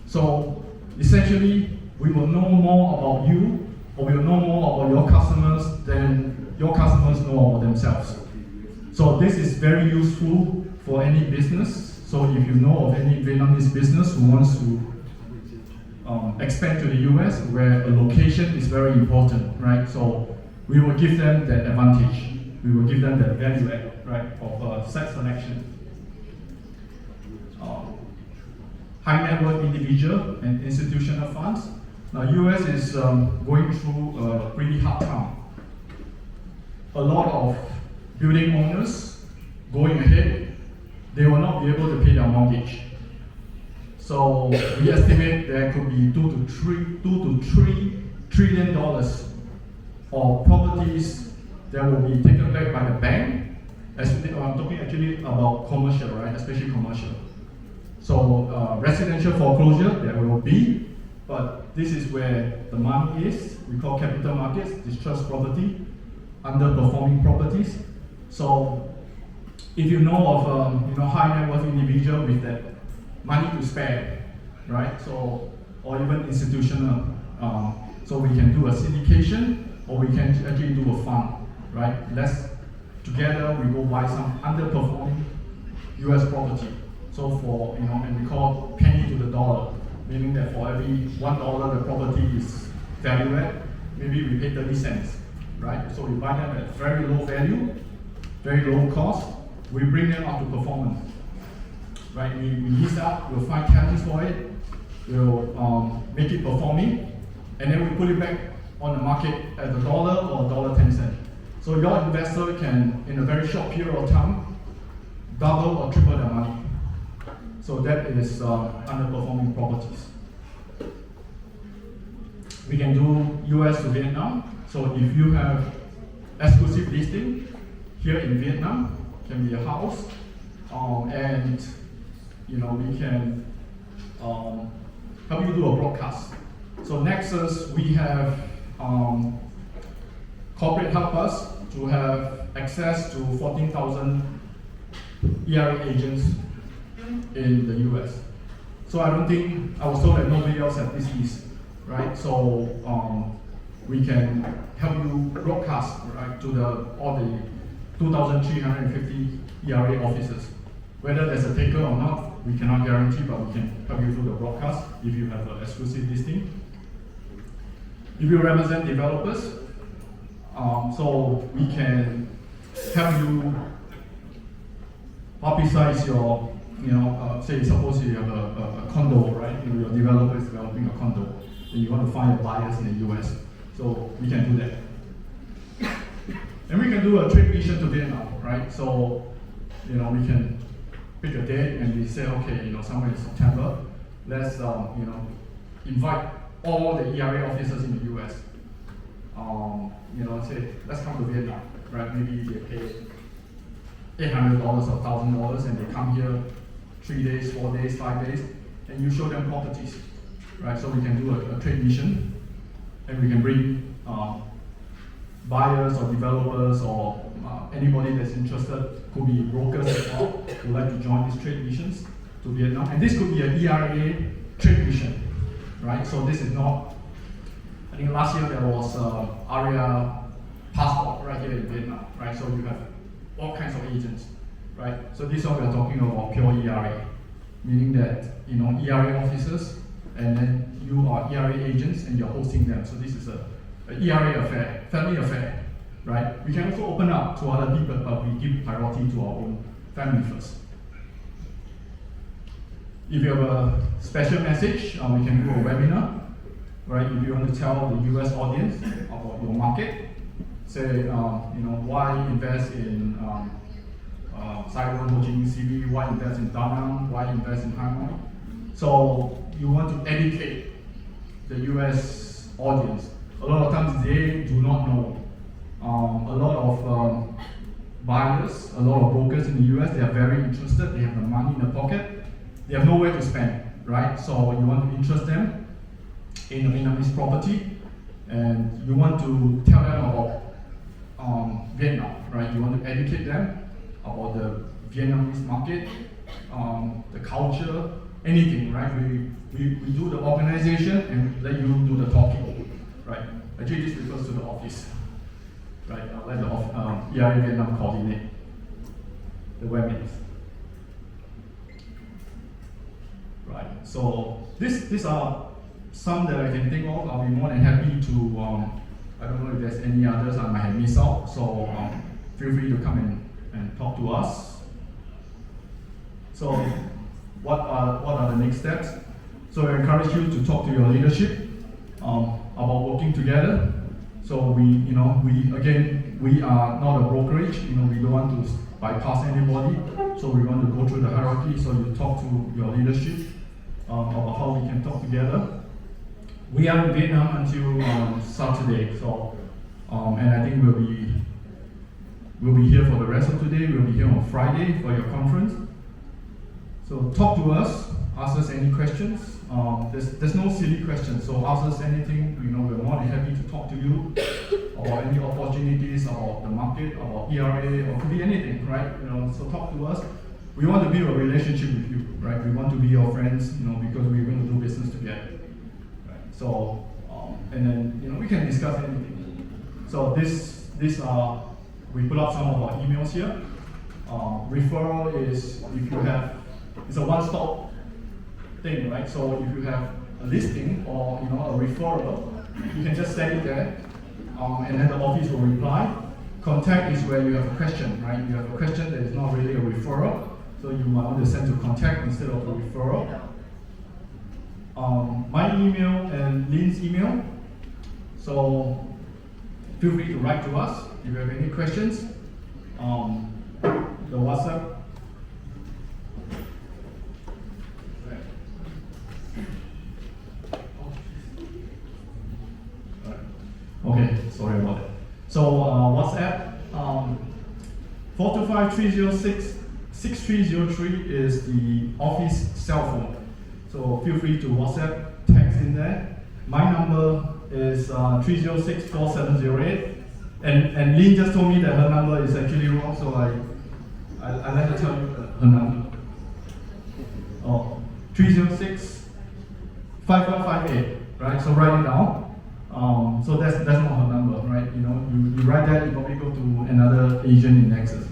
So essentially, we will know more about you, or we will know more about your customers than your customers know about themselves. So this is very useful for any business. So if you know of any Vietnamese business who wants to expand to the US, where a location is very important, right? So we will give them that advantage. We will give them that value add, right, of site selection. High net worth individual and institutional funds. Now, US is going through a pretty hard time. A lot of building owners going ahead, they will not be able to pay their mortgage. So we estimate there could be $2 to $3 trillion of properties that will be taken back by the bank. I'm talking actually about commercial, right? Especially commercial. So residential foreclosure, there will be, but this is where the money is. We call capital markets, distressed property, underperforming properties. So if you know of high net worth individual with that money to spare, right? So, or even institutional, so we can do a syndication, or we can actually do a fund, right? Together we go buy some underperforming US property. So for, and we call penny to the dollar, meaning that for every $1 the property is value add, maybe we pay 30 cents, right? So we buy them at very low value, very low cost, we bring them up to performance, right? We lease out, we'll find tenants for it, we'll make it performing, and then we put it back on the market at $1 or $1.10. So your investor can, in a very short period of time, double or triple their money. So that is underperforming properties. We can do US to Vietnam. So if you have exclusive listing here in Vietnam, can be a house, and we can help you do a broadcast. So Nexus, we have corporate help us to have access to 14,000 ERA agents in the US. So I was told that nobody else had this list, right? So we can help you broadcast, right, to all the 2,350 ERA offices. Whether there's a taker or not, we cannot guarantee, but we can help you do the broadcast if you have an exclusive listing. If you represent developers, so we can help you publicize your, say suppose you have a condo, right? Your developer is developing a condo, and you want to find buyers in the US. So we can do that. And we can do a trade mission to Vietnam, right? So, we can pick a date and we say, okay, somewhere in September, let's, invite all the ERA officers in the US. Say, let's come to Vietnam, right? Maybe they pay $800 or $1,000 and they come here 3 days, 4 days, 5 days, and you show them properties, right? So we can do a trade mission, and we can bring buyers or developers or anybody that's interested, could be brokers as well, who like to join these trade missions to Vietnam. And this could be an ERA trade mission, right? So this is not, I think last year there was ARIA passport right here in Vietnam, right? So you have all kinds of agents, right? So this one we are talking about pure ERA, meaning that, ERA officers, and then you are ERA agents and you're hosting them. So this is a ERA affair, family affair, right? We can also open up to other people, but we give priority to our own family first. If you have a special message, we can do a webinar, right? If you want to tell the US audience about your market, say, why invest in Saigon, Ho Chi Minh City, why invest in Da Nang, why invest in Hanoi. So you want to educate the US audience. A lot of times they do not know. A lot of buyers, a lot of brokers in the US, they are very interested, they have the money in the pocket, they have nowhere to spend, right? So you want to interest them in a Vietnamese property, and you want to tell them about Vietnam, right? You want to educate them about the Vietnamese market, the culture, anything, right? We do the organization and let you do the talking, right? Actually, this refers to the office, right? Let the ERA Vietnam coordinate the webinars, right? So these are some that I can think of. I'll be more than happy to. I don't know if there's any others I might have missed out. So feel free to come and talk to us. So what are the next steps? So I encourage you to talk to your leadership about working together. So we are not a brokerage. We don't want to bypass anybody. So we want to go through the hierarchy. So you talk to your leadership about how we can talk together. We are in Vietnam until Saturday. So and I think we'll be here for the rest of today. We'll be here on Friday for your conference. So talk to us, ask us any questions. There's no silly questions, so ask us anything. We're more than happy to talk to you about any opportunities, about the market, about ERA, or could be anything, right? So talk to us. We want to build a relationship with you, right? We want to be your friends, because we're going to do business together, right? So and then we can discuss anything. So this we put up some of our emails here. Referral is if you have. It's a one-stop thing, right? So if you have a listing or a referral, you can just send it there, and then the office will reply. Contact is where you have a question, right? You have a question that is not really a referral, so you might want to send to contact instead of a referral. My email and Lien's email. So feel free to write to us if you have any questions. The WhatsApp. Okay, sorry about that. So WhatsApp, 425-306-6303 is the office cell phone. So feel free to WhatsApp, text in there. My number is 306-4708. And Lien just told me that her number is actually wrong, so I let her tell you her number. 306-5158, right? So write it down. So that's not her number, right? You write that, you probably go to another agent in Nexus.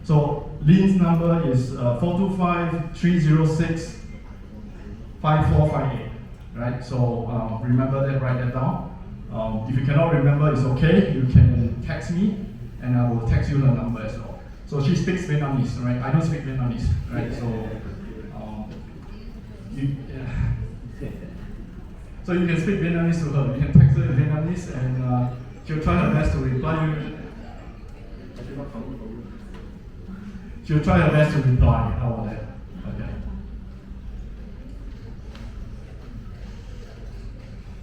So Lien's number is 425-306-5458, right? So remember that, write that down. If you cannot remember, it's okay. You can text me, and I will text you her number as well. So she speaks Vietnamese, right? I don't speak Vietnamese, right? So so you can speak Vietnamese to her. You can text her in Vietnamese, and she'll try her best to reply you. She'll try her best to reply. How about that? Okay.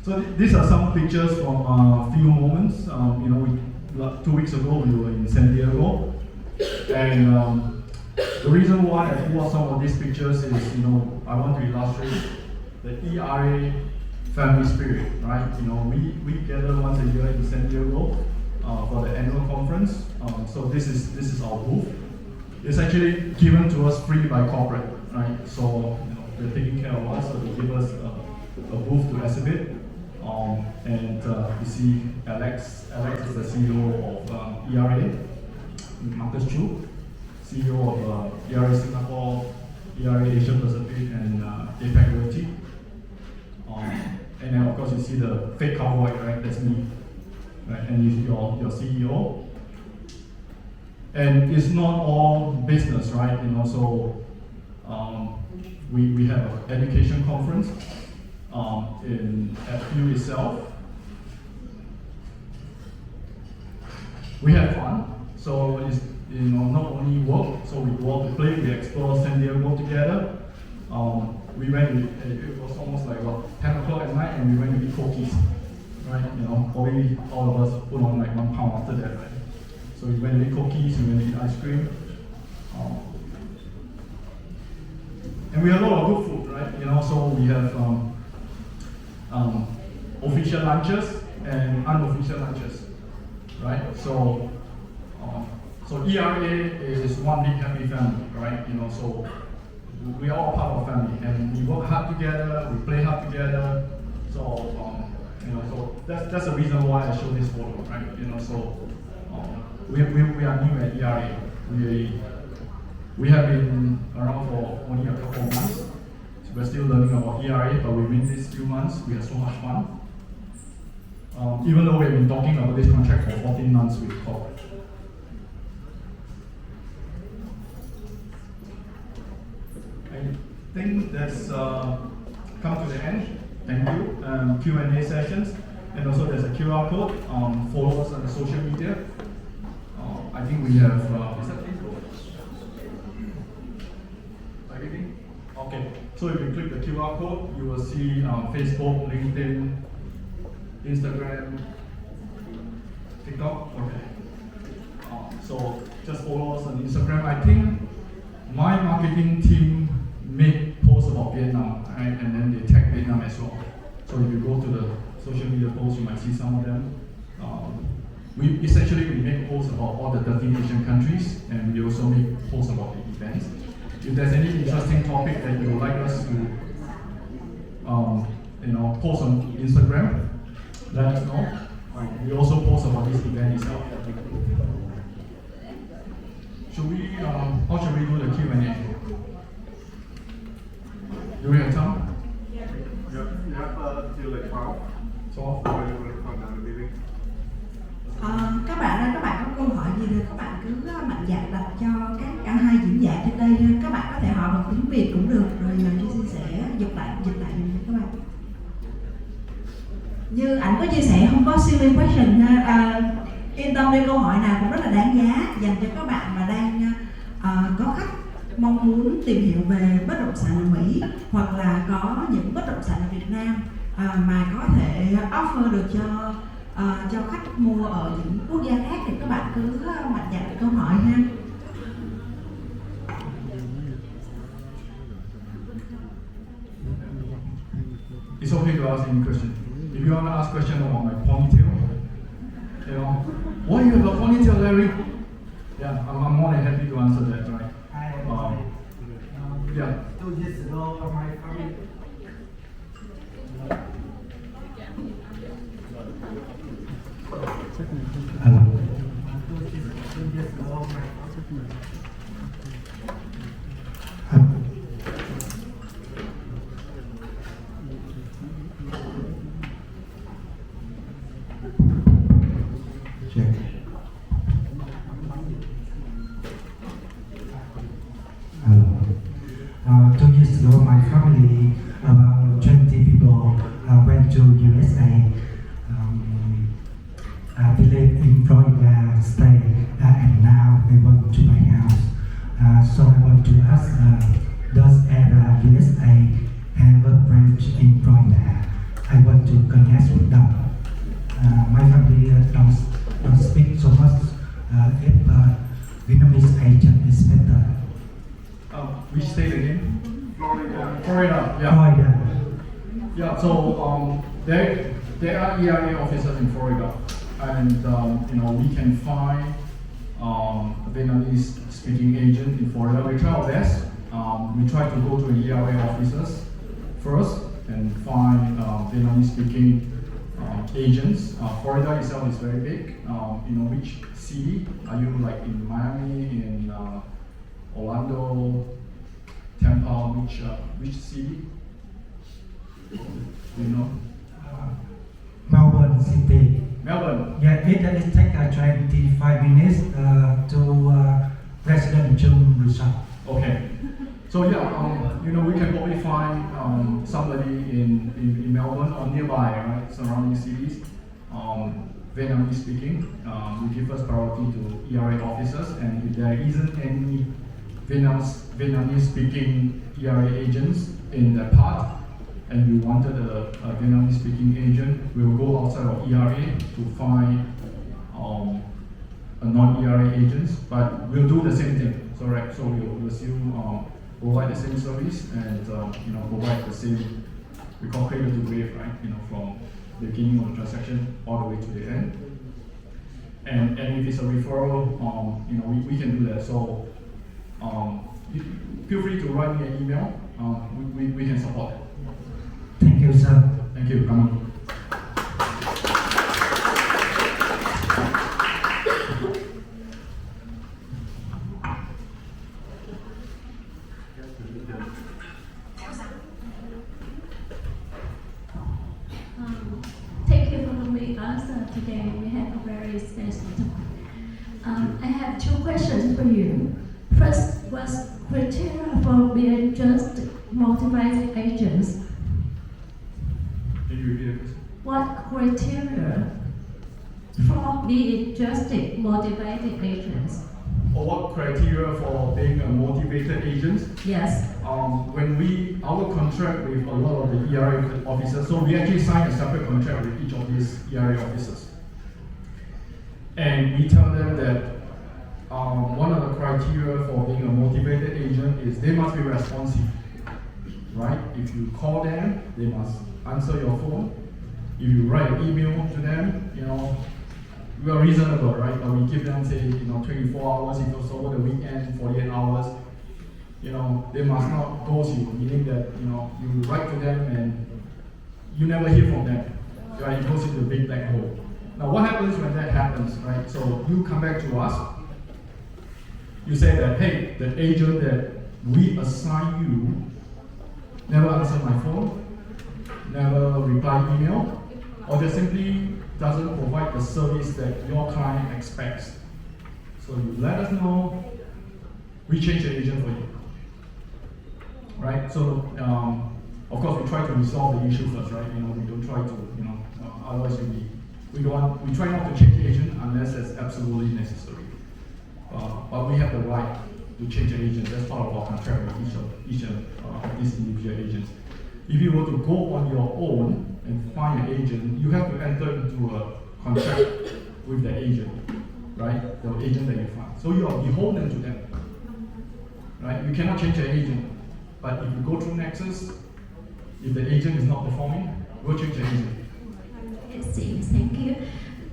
So these are some pictures from a few moments. 2 weeks ago we were in San Diego, and the reason why I pull out some of these pictures is, I want to illustrate the ERA family spirit, right? We gather once a year in San Diego for the annual conference. So this is our booth. It's actually given to us free by corporate, right? So they're taking care of us, so they give us a booth to exhibit. And you see Alex is the CEO of ERA, Marcus Chu, CEO of ERA Singapore, ERA Asia Pacific, and APAC Realty. And then of course you see the fake cowboy, right? That's me, right? And your CEO. And it's not all business, right? So we have an education conference at Hiểu itself. We have fun, so not only work, so we go out to play, we explore San Diego together. We went, it was almost like 10 o'clock at night, and we went to eat cookies, right? Probably all of us put on like 1 pound after that, right? So we went to eat cookies, we went to eat ice cream. And we have a lot of good food, right? So we have official lunches and unofficial lunches, right? So ERA is one big happy family, right? So we are all part of family, and we work hard together, we play hard together. So so that's the reason why I show this photo, right? So we are new at ERA. We have been around for only a couple of months. So we're still learning about ERA, but within these few months, we had so much fun. Even though we've been talking about this contract for 14 months with corporate. I think that's come to the end. Thank you. Q&A sessions, and also there's a QR code. Follow us on the social media. I think we have. Is that it? Everything? Okay. So if you click the QR code, you will see Facebook, LinkedIn, Instagram, TikTok. Okay. So just follow us on Instagram. I think my marketing team made posts about Vietnam, right? And then they tag Vietnam as well. So if you go to the social media posts, you might see some of them. We make posts about all the 13 Asian countries, and we also make posts about the events. If there's any interesting topic that you would like us to, post on Instagram, let us know. We also post about this event itself. How should we do the Q&A? Do we have time? Yeah. You have till like 12. So, Or you will come down the meeting. Các bạn có câu hỏi gì thì các bạn cứ mạnh dạn đặt cho cả hai diễn giả trên đây. Các bạn có thể hỏi bằng tiếng Việt cũng được, rồi GC sẽ dịch lại giùm các bạn. Như ảnh có chia sẻ, không có silly question ha. Yên tâm đi, câu hỏi nào cũng rất là đáng giá dành cho các bạn mà đang có khách mong muốn tìm hiểu về bất động sản ở Mỹ, hoặc là có những bất động sản ở Việt Nam mà có thể offer được cho khách mua ở những quốc gia khác, thì các bạn cứ mạnh dạn đặt câu hỏi ha. It's okay to ask any question. If you want to ask question about my ponytail, why you have a ponytail, Larry? Yeah, I'm more than happy to answer that, right? Yeah. 2 years ago, my family. Hello. 2 years ago, my Check. Hello. 2 years ago, my family, about 20 people, went to USA. We live in Florida state, and now we want to buy house. So I want to ask, does USA have a branch in Florida? I want to connect with them. My family don't speak so much. If Vietnamese agent is better. Which state again? Florida. Florida. Yeah. Florida. Yeah. So there are ERA offices in Florida, and we can find a Vietnamese speaking agent in Florida. We try our best. We try to go to the ERA offices first and find Vietnamese speaking agents. Florida itself is very big. Which city are you, like in Miami, in Orlando, Tampa? Which city? Do you know? Melbourne City. Melbourne. Yeah, it takes 25 minutes to residential resort. Okay. So yeah, we can probably find somebody in Melbourne or nearby, right, surrounding cities. Vietnamese speaking, we give first priority to ERA officers, and if there isn't any Vietnamese speaking ERA agents in that part, and we wanted a Vietnamese speaking agent, we will go outside of ERA to find a non-ERA agents, but we'll do the same thing. So right, so we'll still provide the same service and provide the same, we call cradle to grave, right? From the beginning of the transaction all the way to the end. And if it's a referral, we can do that. So feel free to write me an email. We can support it. Thank you, sir. Thank you. Come on. Thank you for having us today. We have a very special talk. I have two questions for you. First, what's criteria for being just motivated agents? Can you repeat it? What criteria for being just motivated agents? Or what criteria for being a motivated agent? Yes. When our contract with a lot of the ERA officers, so we actually sign a separate contract with each of these ERA officers. And we tell them that one of the criteria for being a motivated agent is they must be responsive, right? If you call them, they must answer your phone. If you write an email to them, we are reasonable, right? But we give them, say, 24 hours, if it's over the weekend, 48 hours. They must not ghost you, meaning that, you write to them and you never hear from them, right? It goes into a big black hole. Now, what happens when that happens, right? So you come back to us, you say that, hey, the agent that we assign you never answer my phone, never reply email, or just simply doesn't provide the service that your client expects. So you let us know, we change the agent for you. Right? So, of course, we try to resolve the issue first, right? We don't try to, otherwise we try not to change the agent unless it's absolutely necessary. But we have the right to change the agent. That's part of our contract with each of these individual agents. If you were to go on your own and find an agent, you have to enter into a contract with the agent, right? The agent that you find. So you are beholden to them, right? You cannot change the agent. But if you go through Nexus, if the agent is not performing, we'll change the agent. Yes, thank you.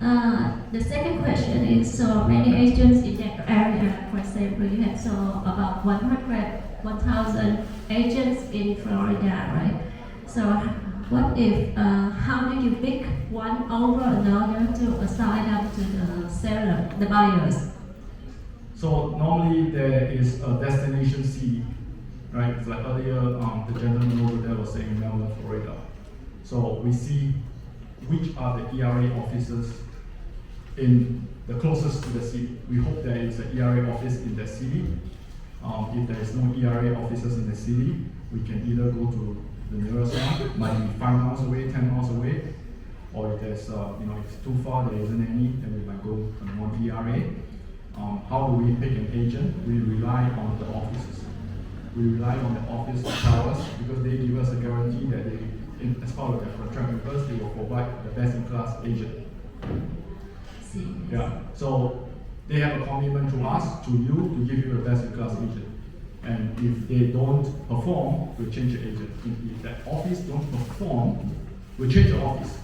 The second question is, so many agents in that area, for example, you have about 1,000 agents in Florida, right? So what if, how do you pick one over another to assign them to the seller, the buyers? So normally there is a destination city, right? It's like earlier, the gentleman over there was saying Melbourne, Florida. So we see which are the ERA offices in the closest to the city. We hope there is an ERA office in the city. If there is no ERA offices in the city, we can either go to the nearest one, might be 5 miles away, 10 miles away, or if there's, if it's too far, there isn't any, then we might go to non-ERA. How do we pick an agent? We rely on the offices. We rely on the office to tell us, because they give us a guarantee that they, as part of their contract with us, they will provide the best-in-class agent. Yeah, so they have a commitment to us, to you, to give you the best-in-class agent. And if they don't perform, we'll change the agent. If that office don't perform, we'll change the office.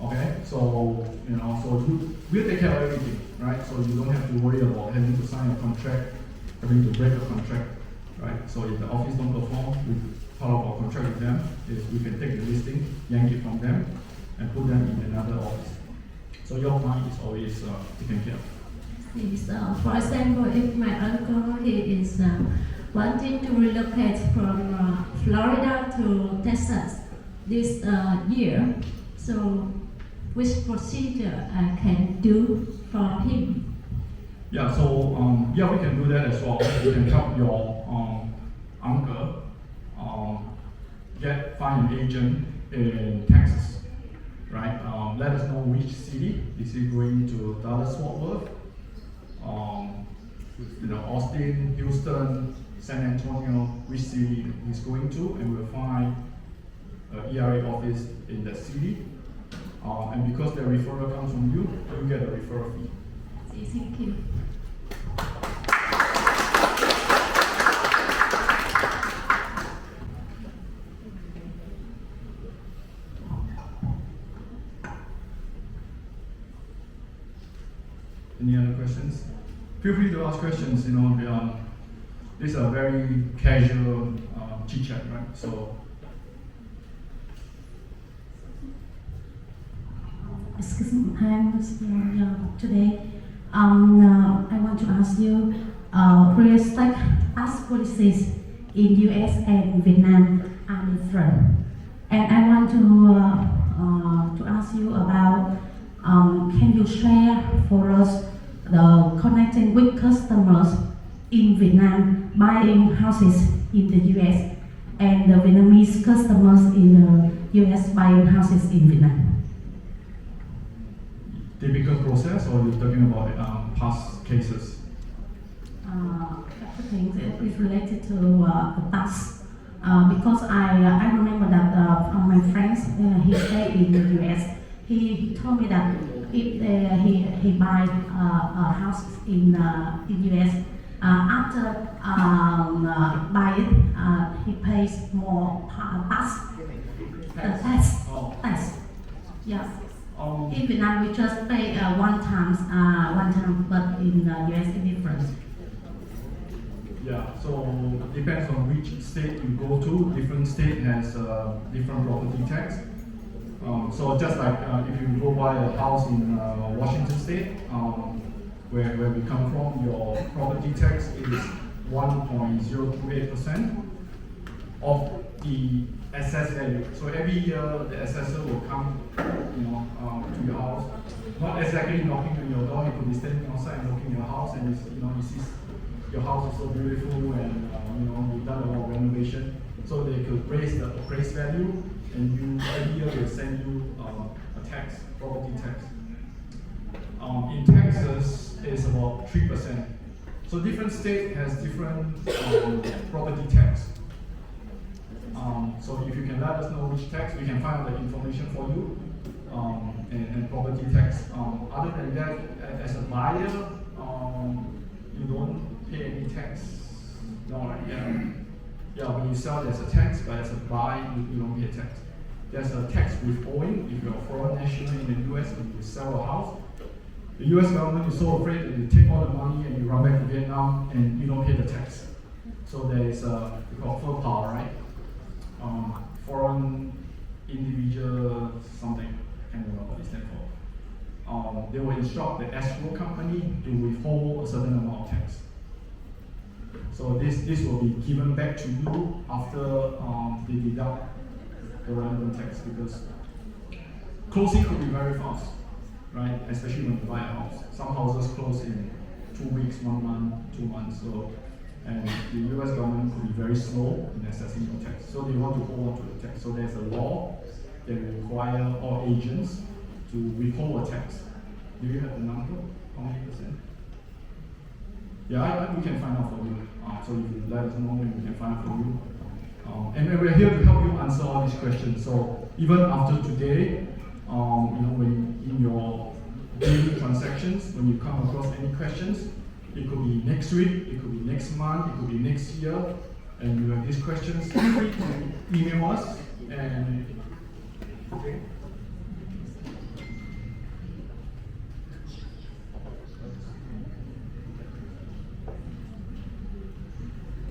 Okay, so we'll take care of everything, right? So you don't have to worry about having to sign a contract, having to break a contract, right? So if the office don't perform, part of our contract with them is we can take the listing, yank it from them, and put them in another office. So your client is always taken care of. For example, if my uncle he is wanting to relocate from Florida to Texas this year, so which procedure I can do for him? Yeah, so we can do that as well. We can help your uncle find an agent in Texas. right? Let us know which city. Is it going to Dallas-Fort Worth? Austin, Houston, San Antonio, which city he's going to, and we'll find an ERA office in that city. And because the referral comes from you, you get a referral fee. Thank you. Any other questions? Feel free to ask questions. This is a very casual chit chat, right? So. Excuse me, today I want to ask you real estate tax policies in US and Vietnam are different, and I want to ask you about can you share for us the connecting with customers in Vietnam buying houses in the US and the Vietnamese customers in the US buying houses in Vietnam? Typical process, or you're talking about past cases? Everything is related to the tax. Because I remember that from my friends, he stayed in the US. He told me that if he buy a house in US, after buy it, he pays more tax. Tax. Yes. In Vietnam, we just pay one time, but in US it's different. Yeah, so it depends on which state you go to. Different state has different property tax. So just like if you go buy a house in Washington State, where we come from, your property tax is 1.028% of the assessed value. So every year the assessor will come, to your house, not exactly knocking on your door. He could be standing outside and knocking your house, and he sees your house is so beautiful, and you've done a lot of renovation. So they could raise the appraised value, and every year they send you a tax, property tax. In Texas, it's about 3%. So different state has different property tax. So if you can let us know which tax, we can find out the information for you, and property tax. Other than that, as a buyer, you don't pay any tax. No, yeah, when you sell, there's a tax, but as a buyer, you don't pay tax. There's a tax withholding if you're a foreign national in the US and you sell a house. The US government is so afraid that you take all the money and you run back to Vietnam and you don't pay the tax. So there is we call full power, right? Foreign individual something, I can't remember what it stands for. They will instruct the escrow company to withhold a certain amount of tax. So this will be given back to you after they deduct the relevant tax, because closing could be very fast, right? Especially when you buy a house. Some houses close in 2 weeks, 1 month, 2 months. So, and the US government could be very slow in assessing the tax. So they want to hold on to the tax. So there's a law that will require all agents to withhold a tax. Do you have the number? How many percent? Yeah, we can find out for you. So if you let us know, we can find out for you. And we're here to help you answer all these questions. So even after today, when in your daily transactions, when you come across any questions, it could be next week, it could be next month, it could be next year, and you have these questions, feel free to email us. And okay.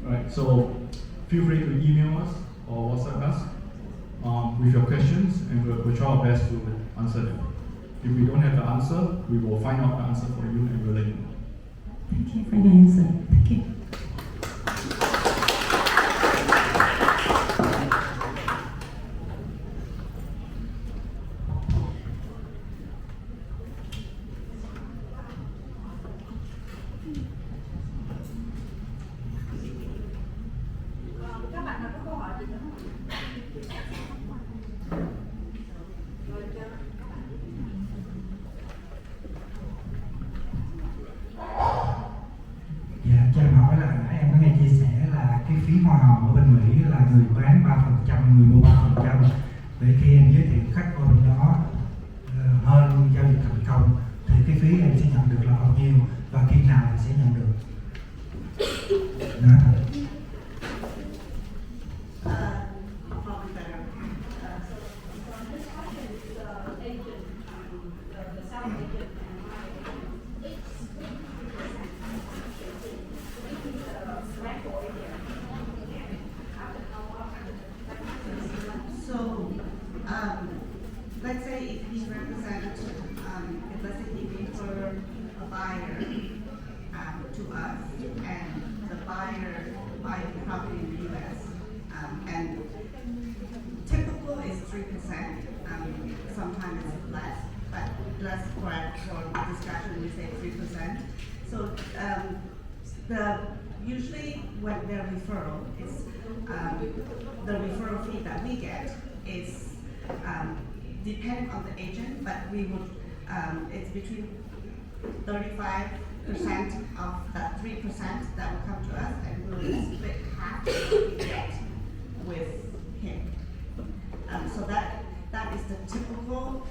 Right, so feel free to email us or WhatsApp us with your questions, and we'll try our best to answer them. If we don't have the answer, we will find out the answer for you and we'll let you know. Thank you for your answer. Thank you. Các bạn có câu hỏi gì nữa không? cái phí hoa hồng ở bên Mỹ là người bán 3%, người mua 3%. Vậy khi em giới thiệu khách qua bên đó hơn giao dịch thành công thì cái phí em sẽ nhận được là bao nhiêu và khi nào thì sẽ nhận được? Đó. Probably better. So, let's say if he represents, if let's say he refer a buyer to us, and the buyer buys the property in the U.S. And typical is 3%. Sometimes it's less, but let's for discussion we say 3%. So usually when their referral is the referral fee that we get is depending on the agent, but we would it's between 35% of that 3% that will come to us, and we'll split half of what we get with him. So that is the typical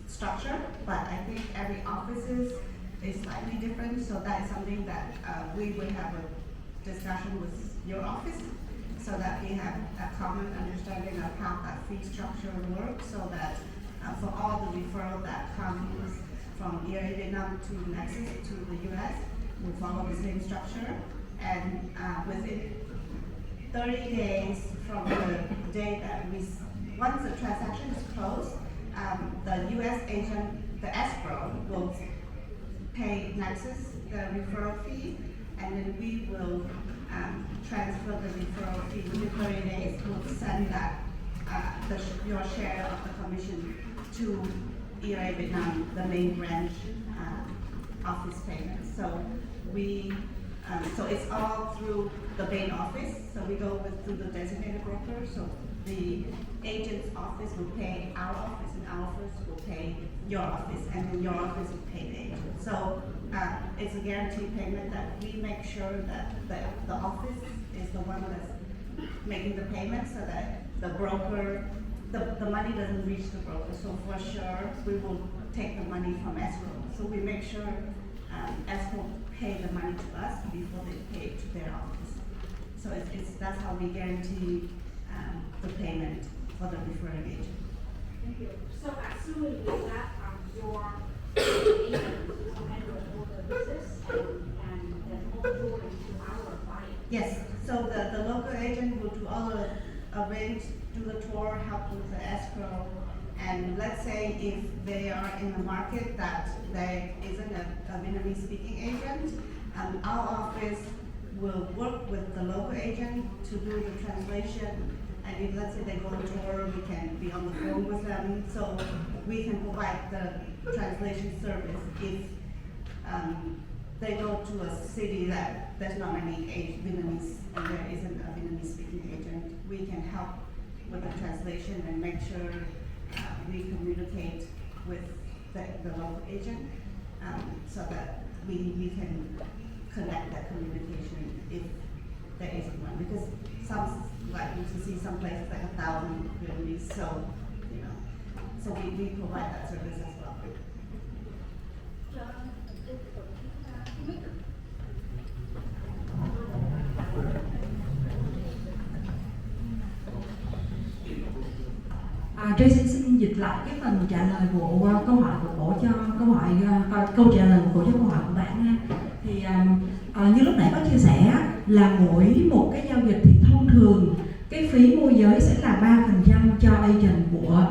structure, but I think every office is slightly different. So that is something that we will have a discussion with your office, so that we have a common understanding of how that fee structure works, so that for all the referral that comes from Vietnam to Nexus to the US, we follow the same structure, and within 30 days from the day that once the transaction is closed, the US agent, the escrow, will pay Nexus the referral fee, and then we will transfer the referral fee within 30 days. We'll send that your share of the commission to ERA Vietnam, the main branch office payment. So so it's all through the main office. So we go through the designated broker. So the agent's office will pay our office, and our office will pay your office, and then your office will pay the agent. So it's a guaranteed payment that we make sure that the office is the one that's making the payment, so that the broker, the money doesn't reach the broker. So for sure, we will take the money from escrow. So we make sure escrow pay the money to us before they pay it to their office. So that's how we guarantee the payment for the referring agent. Thank you. So assuming that your agent will handle all the business and then all going to our client. Yes. So the local agent will do all the arrange, do the tour, help with the escrow, and let's say if they are in a market that there isn't a Vietnamese speaking agent, our office will work with the local agent to do the translation. And if let's say they go on tour, we can be on the phone with them, so we can provide the translation service if they go to a city that there's not many Vietnamese and there isn't a Vietnamese speaking agent. We can help with the translation and make sure we communicate with the local agent, so that we can connect that communication if there isn't one. Because some, like you see some places like 1,000 Vietnamese, so so we provide that service as well. Tracy xin dịch lại cái phần trả lời của câu hỏi của cổ cho câu trả lời của cổ cho câu hỏi của bạn ha. Thì như lúc nãy có chia sẻ là mỗi một cái giao dịch thì thông thường cái phí môi giới sẽ là 3% cho agent của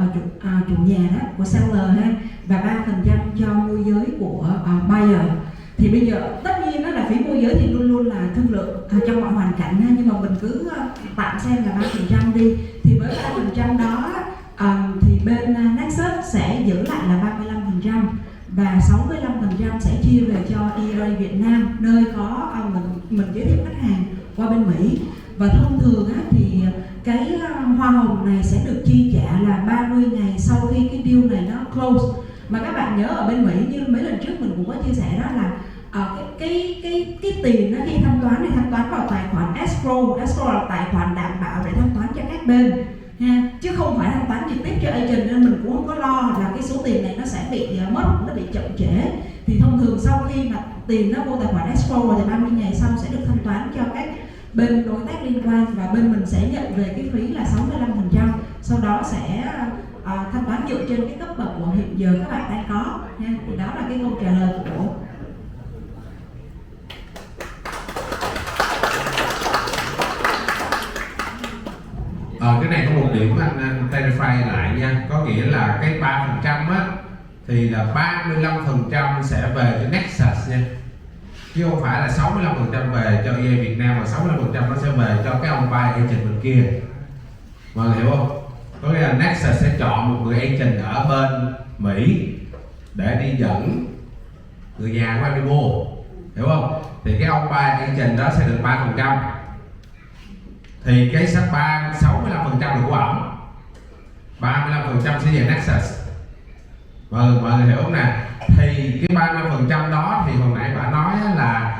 chủ nhà đó, của seller ha, và 3% cho môi giới của buyer. Thì bây giờ tất nhiên đó là phí môi giới thì luôn luôn là thương lượng trong mọi hoàn cảnh ha, nhưng mà mình cứ tạm xem là 3% đi. Thì với 3% đó thì bên Nexus sẽ giữ lại là 35% và 65% sẽ chia về cho ERA Việt Nam, nơi có mình giới thiệu khách hàng qua bên Mỹ. Và thông thường thì cái hoa hồng này sẽ được chi trả là 30 ngày sau khi cái deal này nó close. Mà các bạn nhớ ở bên Mỹ như mấy lần trước mình cũng có chia sẻ đó là cái tiền đó khi thanh toán thì thanh toán vào tài khoản không có lo là cái số tiền này nó sẽ bị mất, nó bị chậm trễ, thì thông thường sau khi mà tiền nó vô tài khoản escrow rồi thì 30 ngày sau sẽ được thanh toán cho các bên đối tác liên quan, và bên mình sẽ nhận về cái phí là 65%, sau đó sẽ thanh toán dựa trên cái cấp bậc của hiện giờ các bạn đang có nha. Thì đó là cái câu trả lời của cái này có một điểm anh clarify lại nha, có nghĩa là cái 3% á thì là 35% sẽ về cho Nexus nha, chứ không phải là 65% về cho EA Việt Nam, và 65% nó sẽ về cho cái ông buy agent bên kia. Mọi người hiểu không? Có nghĩa là Nexus sẽ chọn một người agent ở bên Mỹ để đi dẫn người nhà của em đi mua, hiểu không? Thì cái ông buy agent đó sẽ được 3%, thì cái 65% là của ổng, 35% sẽ về Nexus. Mọi người hiểu không nè? Thì cái 35% đó thì hồi nãy bà nói là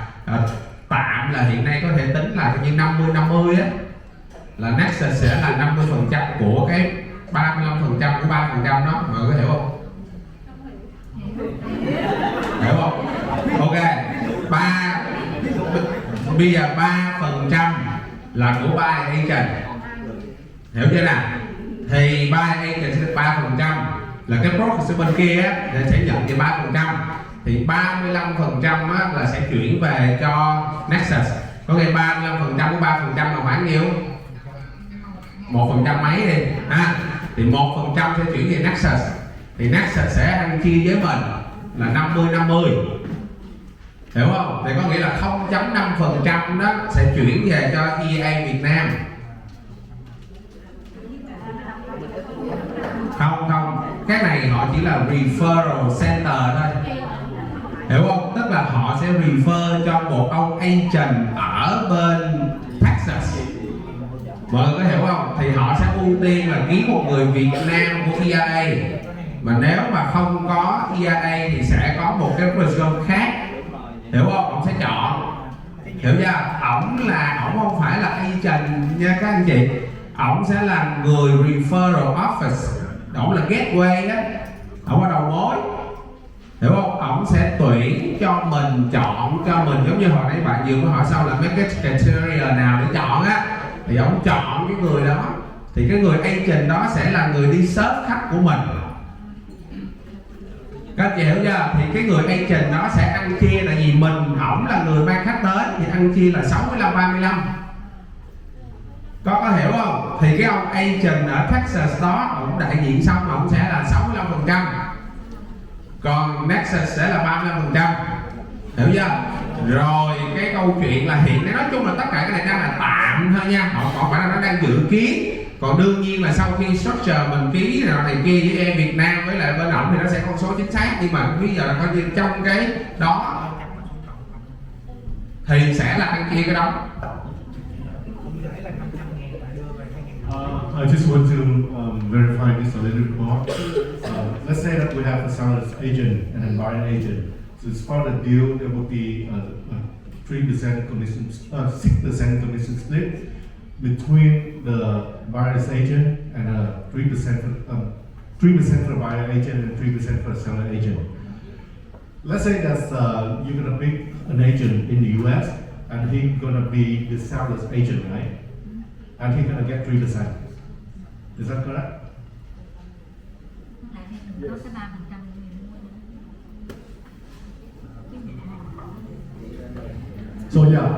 tạm là hiện nay có thể tính là như 50-50 á, là Nexus sẽ là 50% của cái 35% của 3% đó. Mọi người có hiểu không? Hiểu không? Ok, bây giờ 3% là của buy agent, hiểu chưa nào? Thì buy agent sẽ được 3%, là cái broker bên kia á, sẽ nhận về 3%, thì 35% á, là sẽ chuyển về cho Nexus. Có nghĩa 35% của 3% là khoảng nhiêu? 1% mấy đi ha, thì 1% sẽ chuyển về Nexus, thì Nexus sẽ ăn chia với mình là 50-50, hiểu không? Thì có nghĩa là 0.5% đó sẽ chuyển về cho EA Việt Nam. Không, cái này họ chỉ là referral center thôi, hiểu không? Tức là họ sẽ refer cho một ông agent ở bên Texas. Mọi người có hiểu không? Thì họ sẽ ưu tiên là ký một người Việt Nam của EA, mà nếu mà không có EA thì sẽ có một cái referral khác, hiểu không? Ông sẽ chọn, hiểu chưa? Ổng không phải là agent nha các anh chị, ổng sẽ là người referral office, ổng là gateway á, ổng là đầu mối, hiểu không? Ổng sẽ tuyển cho mình, chọn cho mình, giống như hồi nãy bạn vừa mới hỏi sau là mấy cái criteria nào để chọn á, thì ổng chọn cái người đó, thì cái người agent đó sẽ là người đi search khách của mình. Các anh chị hiểu chưa? Thì cái người agent đó sẽ ăn chia, là vì ổng là người mang khách tới, thì ăn chia là 65-35. Có hiểu không? Thì cái ông agent ở Texas đó, ổng đại diện xong ổng sẽ là 65%, còn Nexus sẽ là 35%, hiểu chưa? Rồi cái câu chuyện là hiện nay nói chung là tất cả cái này đang là tạm thôi nha, họ còn phải là nó đang dự kiến. Còn đương nhiên là sau khi structure mình ký này kia với em Việt Nam với lại bên ổng thì nó sẽ con số chính xác, nhưng mà bây giờ là coi như trong cái đó thì sẽ là ăn chia cái đó. I just want to verify this a little more. Let's say that we have a seller's agent and a buyer agent. So as part of the deal, there will be a 3% commission, 6% commission split between the buyer's agent and 3% for the buyer agent and 3% for the seller agent. Let's say that you're gonna pick an agent in the US and he's gonna be the seller's agent, right? And he's gonna get 3%. Is that correct? So yeah,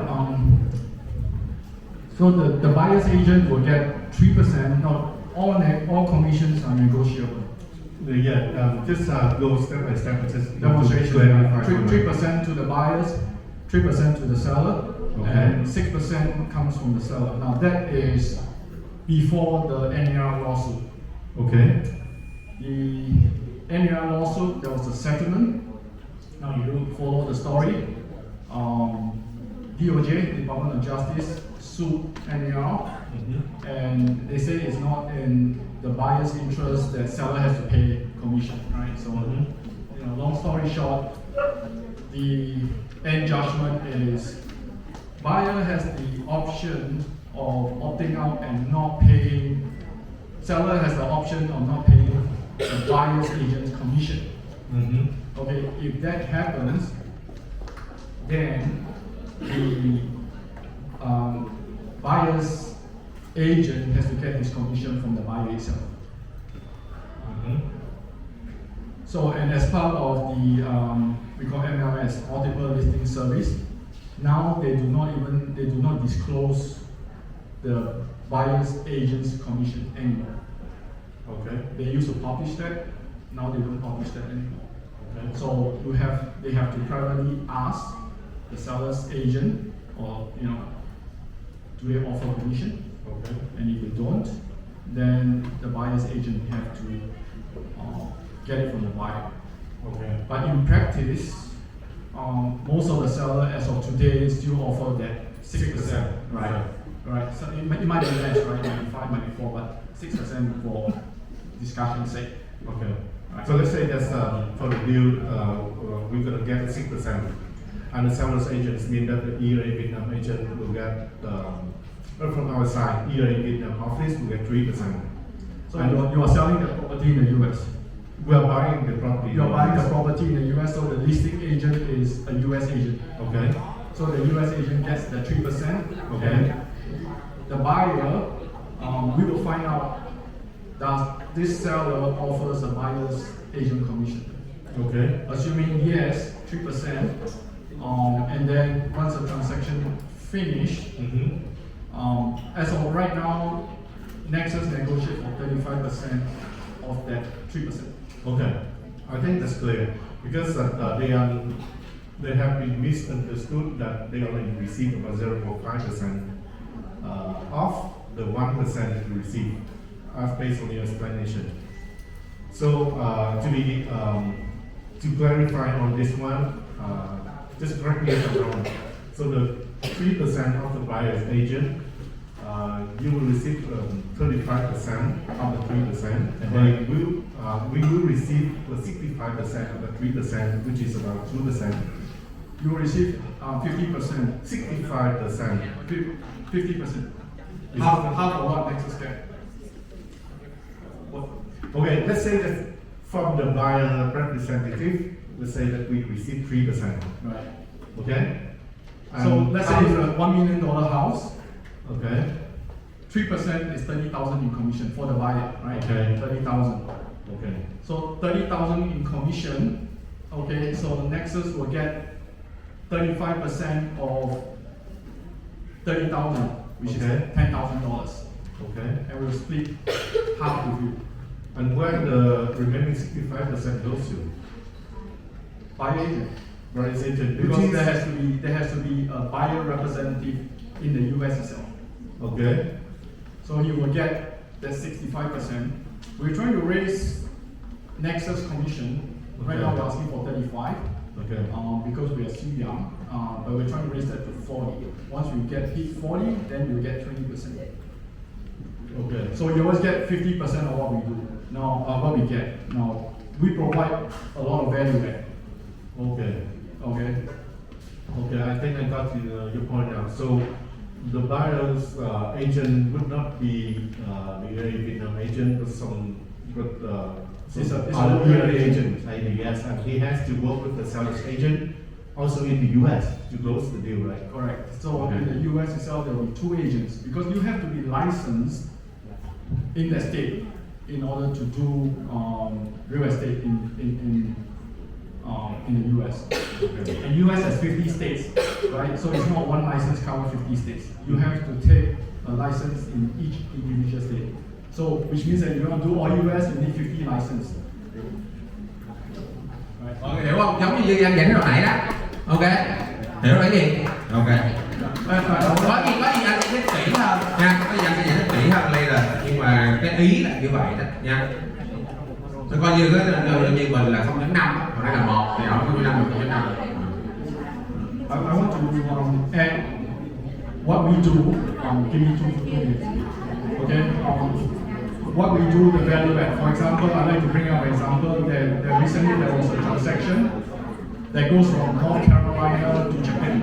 so the buyer's agent will get 3%. Not all commissions are negotiable. Yeah, just go step by step. Just Demonstration. 3% to the buyers, 3% to the seller, okay. And 6% comes from the seller. Now that is before the NER lawsuit. Okay. The NER lawsuit, there was a settlement. Now you follow the story. DOJ, Department of Justice, sued NER, and they say it's not in the buyer's interest that seller has to pay commission, right? So, long story short, the end judgment is buyer has the option of opting out and not paying. Seller has the option of not paying the buyer's agent's commission. Mm-hmm. Okay, if that happens, then the buyer's agent has to get his commission from the buyer itself. Mm-hmm. So, and as part of the we call MLS, multiple listing service, now they do not disclose the buyer's agent's commission anymore. Okay. They used to publish that. Now they don't publish that anymore. Okay. So they have to privately ask the seller's agent, or do they offer commission? Okay. And if they don't, then the buyer's agent have to get it from the buyer. Okay. But in practice, most of the seller as of today still offer that 6%, right? Right. So it might be less, right? 95, 94, but 6% for discussion's sake. Okay. Right. So let's say that's for the deal, we're gonna get 6%, and the seller's agents mean that the EA Vietnam agent will get from our side, EA Vietnam office will get 3%. So you are selling the property in the US. We are buying the property. You are buying the property in the US, so the listing agent is a US agent. Okay. So the US agent gets the 3%. Okay. And the buyer, we will find out that this seller offers a buyer's agent commission. Okay. Assuming yes, 3%. And then once the transaction finished, as of right now, Nexus negotiates for 35% of that 3%. Okay, I think that's clear because they have been misunderstood that they only receive about 0.5% of the 1% that you receive, based on your explanation. So to clarify on this one, just correct me if I'm wrong. So the 3% of the buyer's agent, you will receive 35% of the 3%, and then we will receive 65% of the 3%, which is about 2%. You will receive 50%. 65%. 50%. Half of what Nexus get. Okay, let's say that from the buyer representative, let's say that we receive 3%. Right. Okay? So let's say it's a $1 million house. Okay. 3% is 30,000 in commission for the buyer, right? Okay. 30,000. Okay. So 30,000 in commission. Okay, so Nexus will get 35% of 30,000, which is $10,000. Okay. And we'll split half with you. And where the remaining 65% goes to? Buyer agent. Buyer's agent. Because there has to be a buyer representative in the US itself. Okay. So you will get that 65%. We're trying to raise Nexus commission. Right now we're asking for 35. Okay. Because we are still young, but we're trying to raise that to 40. Once we hit 40, then you get 20%. Okay. So you always get 50% of what we do. Now, what we get. Now, we provide a lot of value add. Okay. Okay. Okay, I think I got your point now. So the buyer's agent would not be the Vietnam agent, but other agent, yes, and he has to work with the seller's agent, also in the US to close the deal, right? Correct. So in the US itself, there will be 2 agents because you have to be licensed in the state in order to do real estate in the US. Okay. And US has 50 states, right? So it's not one license covers 50 states. You have to take a license in each individual state. So which means that if you want to do all US, you need 50 license. Right. Hiểu không? Giống như anh giải hồi nãy đó. Ok. Hiểu cái gì? Ok. Có gì anh giải thích kỹ hơn nha. Có gì anh sẽ giải thích kỹ hơn đây là, nhưng mà cái ý là như vậy đó nha. Tôi coi như như mình là 0.5, còn đây là 1 thì ở 0.5 được 0.5. I want to add what we do. Give me 2 minutes. Okay. What we do, the value add. For example, I'd like to bring up an example that recently there was a transaction that goes from North Carolina to Japan.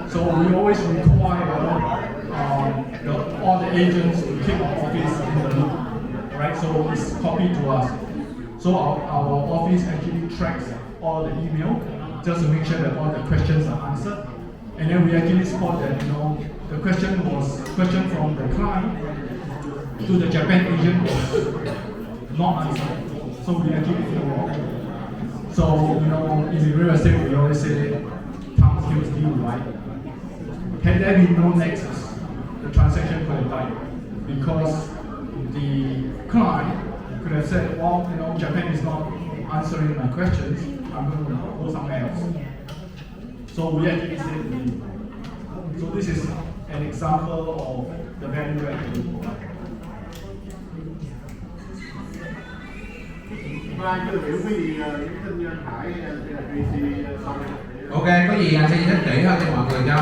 So we always require all the agents to keep our office in the loop. Right? So so it's copied to us. So our office actually tracks all the email just to make sure that all the questions are answered. And then we actually spot that, you know, the question from the client to the Japan agent was not answered. So we actually follow up. So, you know, in real estate, we always say, time kills deal, right? Had there been no Nexus, the transaction could have died. Because the client could have said, well, you know, Japan is not answering my questions, I'm going to go somewhere else. So we actually saved the deal. So this is an example of the value that we provide. Ok, có gì anh sẽ giải thích kỹ hơn cho mọi người cho.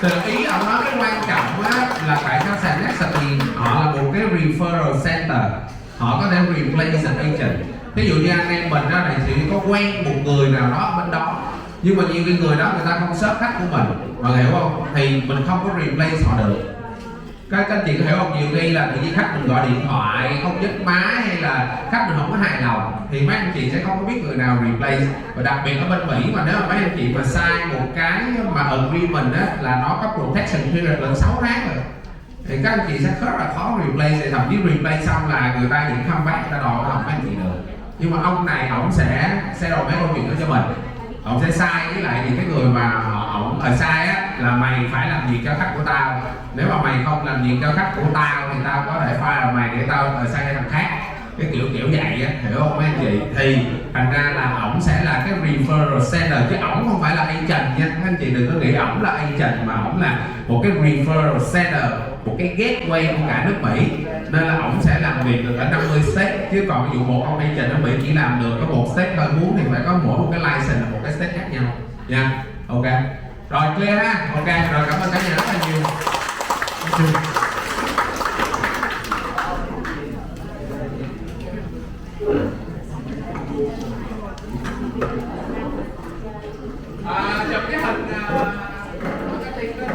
Từ ý ông nói cái quan trọng á là tại sao sàn Nexus thì họ là một cái referral center, họ có thể replace an agent. Ví dụ như anh em mình đó này thì có quen một người nào đó bên đó, nhưng mà nhiều cái người đó người ta không serve khách của mình, mọi người hiểu không? Thì mình không có replace họ được. Các anh chị có hiểu không? Nhiều khi là tự nhiên khách mình gọi điện thoại không nhấc máy hay là khách mình không có hài lòng thì mấy anh chị sẽ không có biết người nào replace. Và đặc biệt ở bên Mỹ mà nếu mà mấy anh chị mà sai một cái mà agreement á là nó có protection period là 6 tháng rồi thì các anh chị sẽ rất là khó replace, thì thậm chí replace xong là người ta những comeback người ta đòi không mấy anh chị được. Nhưng mà ông này ổng sẽ đòi mấy câu chuyện đó cho mình, ông sẽ sai với lại những cái người mà ổng sai á là mày phải làm việc cho khách của tao, nếu mà mày không làm việc cho khách của tao thì tao có thể fire mày để tao sai cho thằng khác, cái kiểu vậy á, hiểu không mấy anh chị? Thì thành ra là ổng sẽ là cái referral center chứ ổng không phải là agent nha, các anh chị đừng có nghĩ ổng là agent mà ổng là một cái referral center, một cái gateway của cả nước Mỹ, nên là ổng sẽ làm việc được ở 50 state, chứ còn ví dụ một ông agent ở Mỹ chỉ làm được có một state thôi, muốn thì phải có mỗi một cái license là một cái state khác nhau nha. Ok rồi, clear ha. Ok rồi, cảm ơn cả nhà rất là nhiều. Chụp cái hình marketing đó.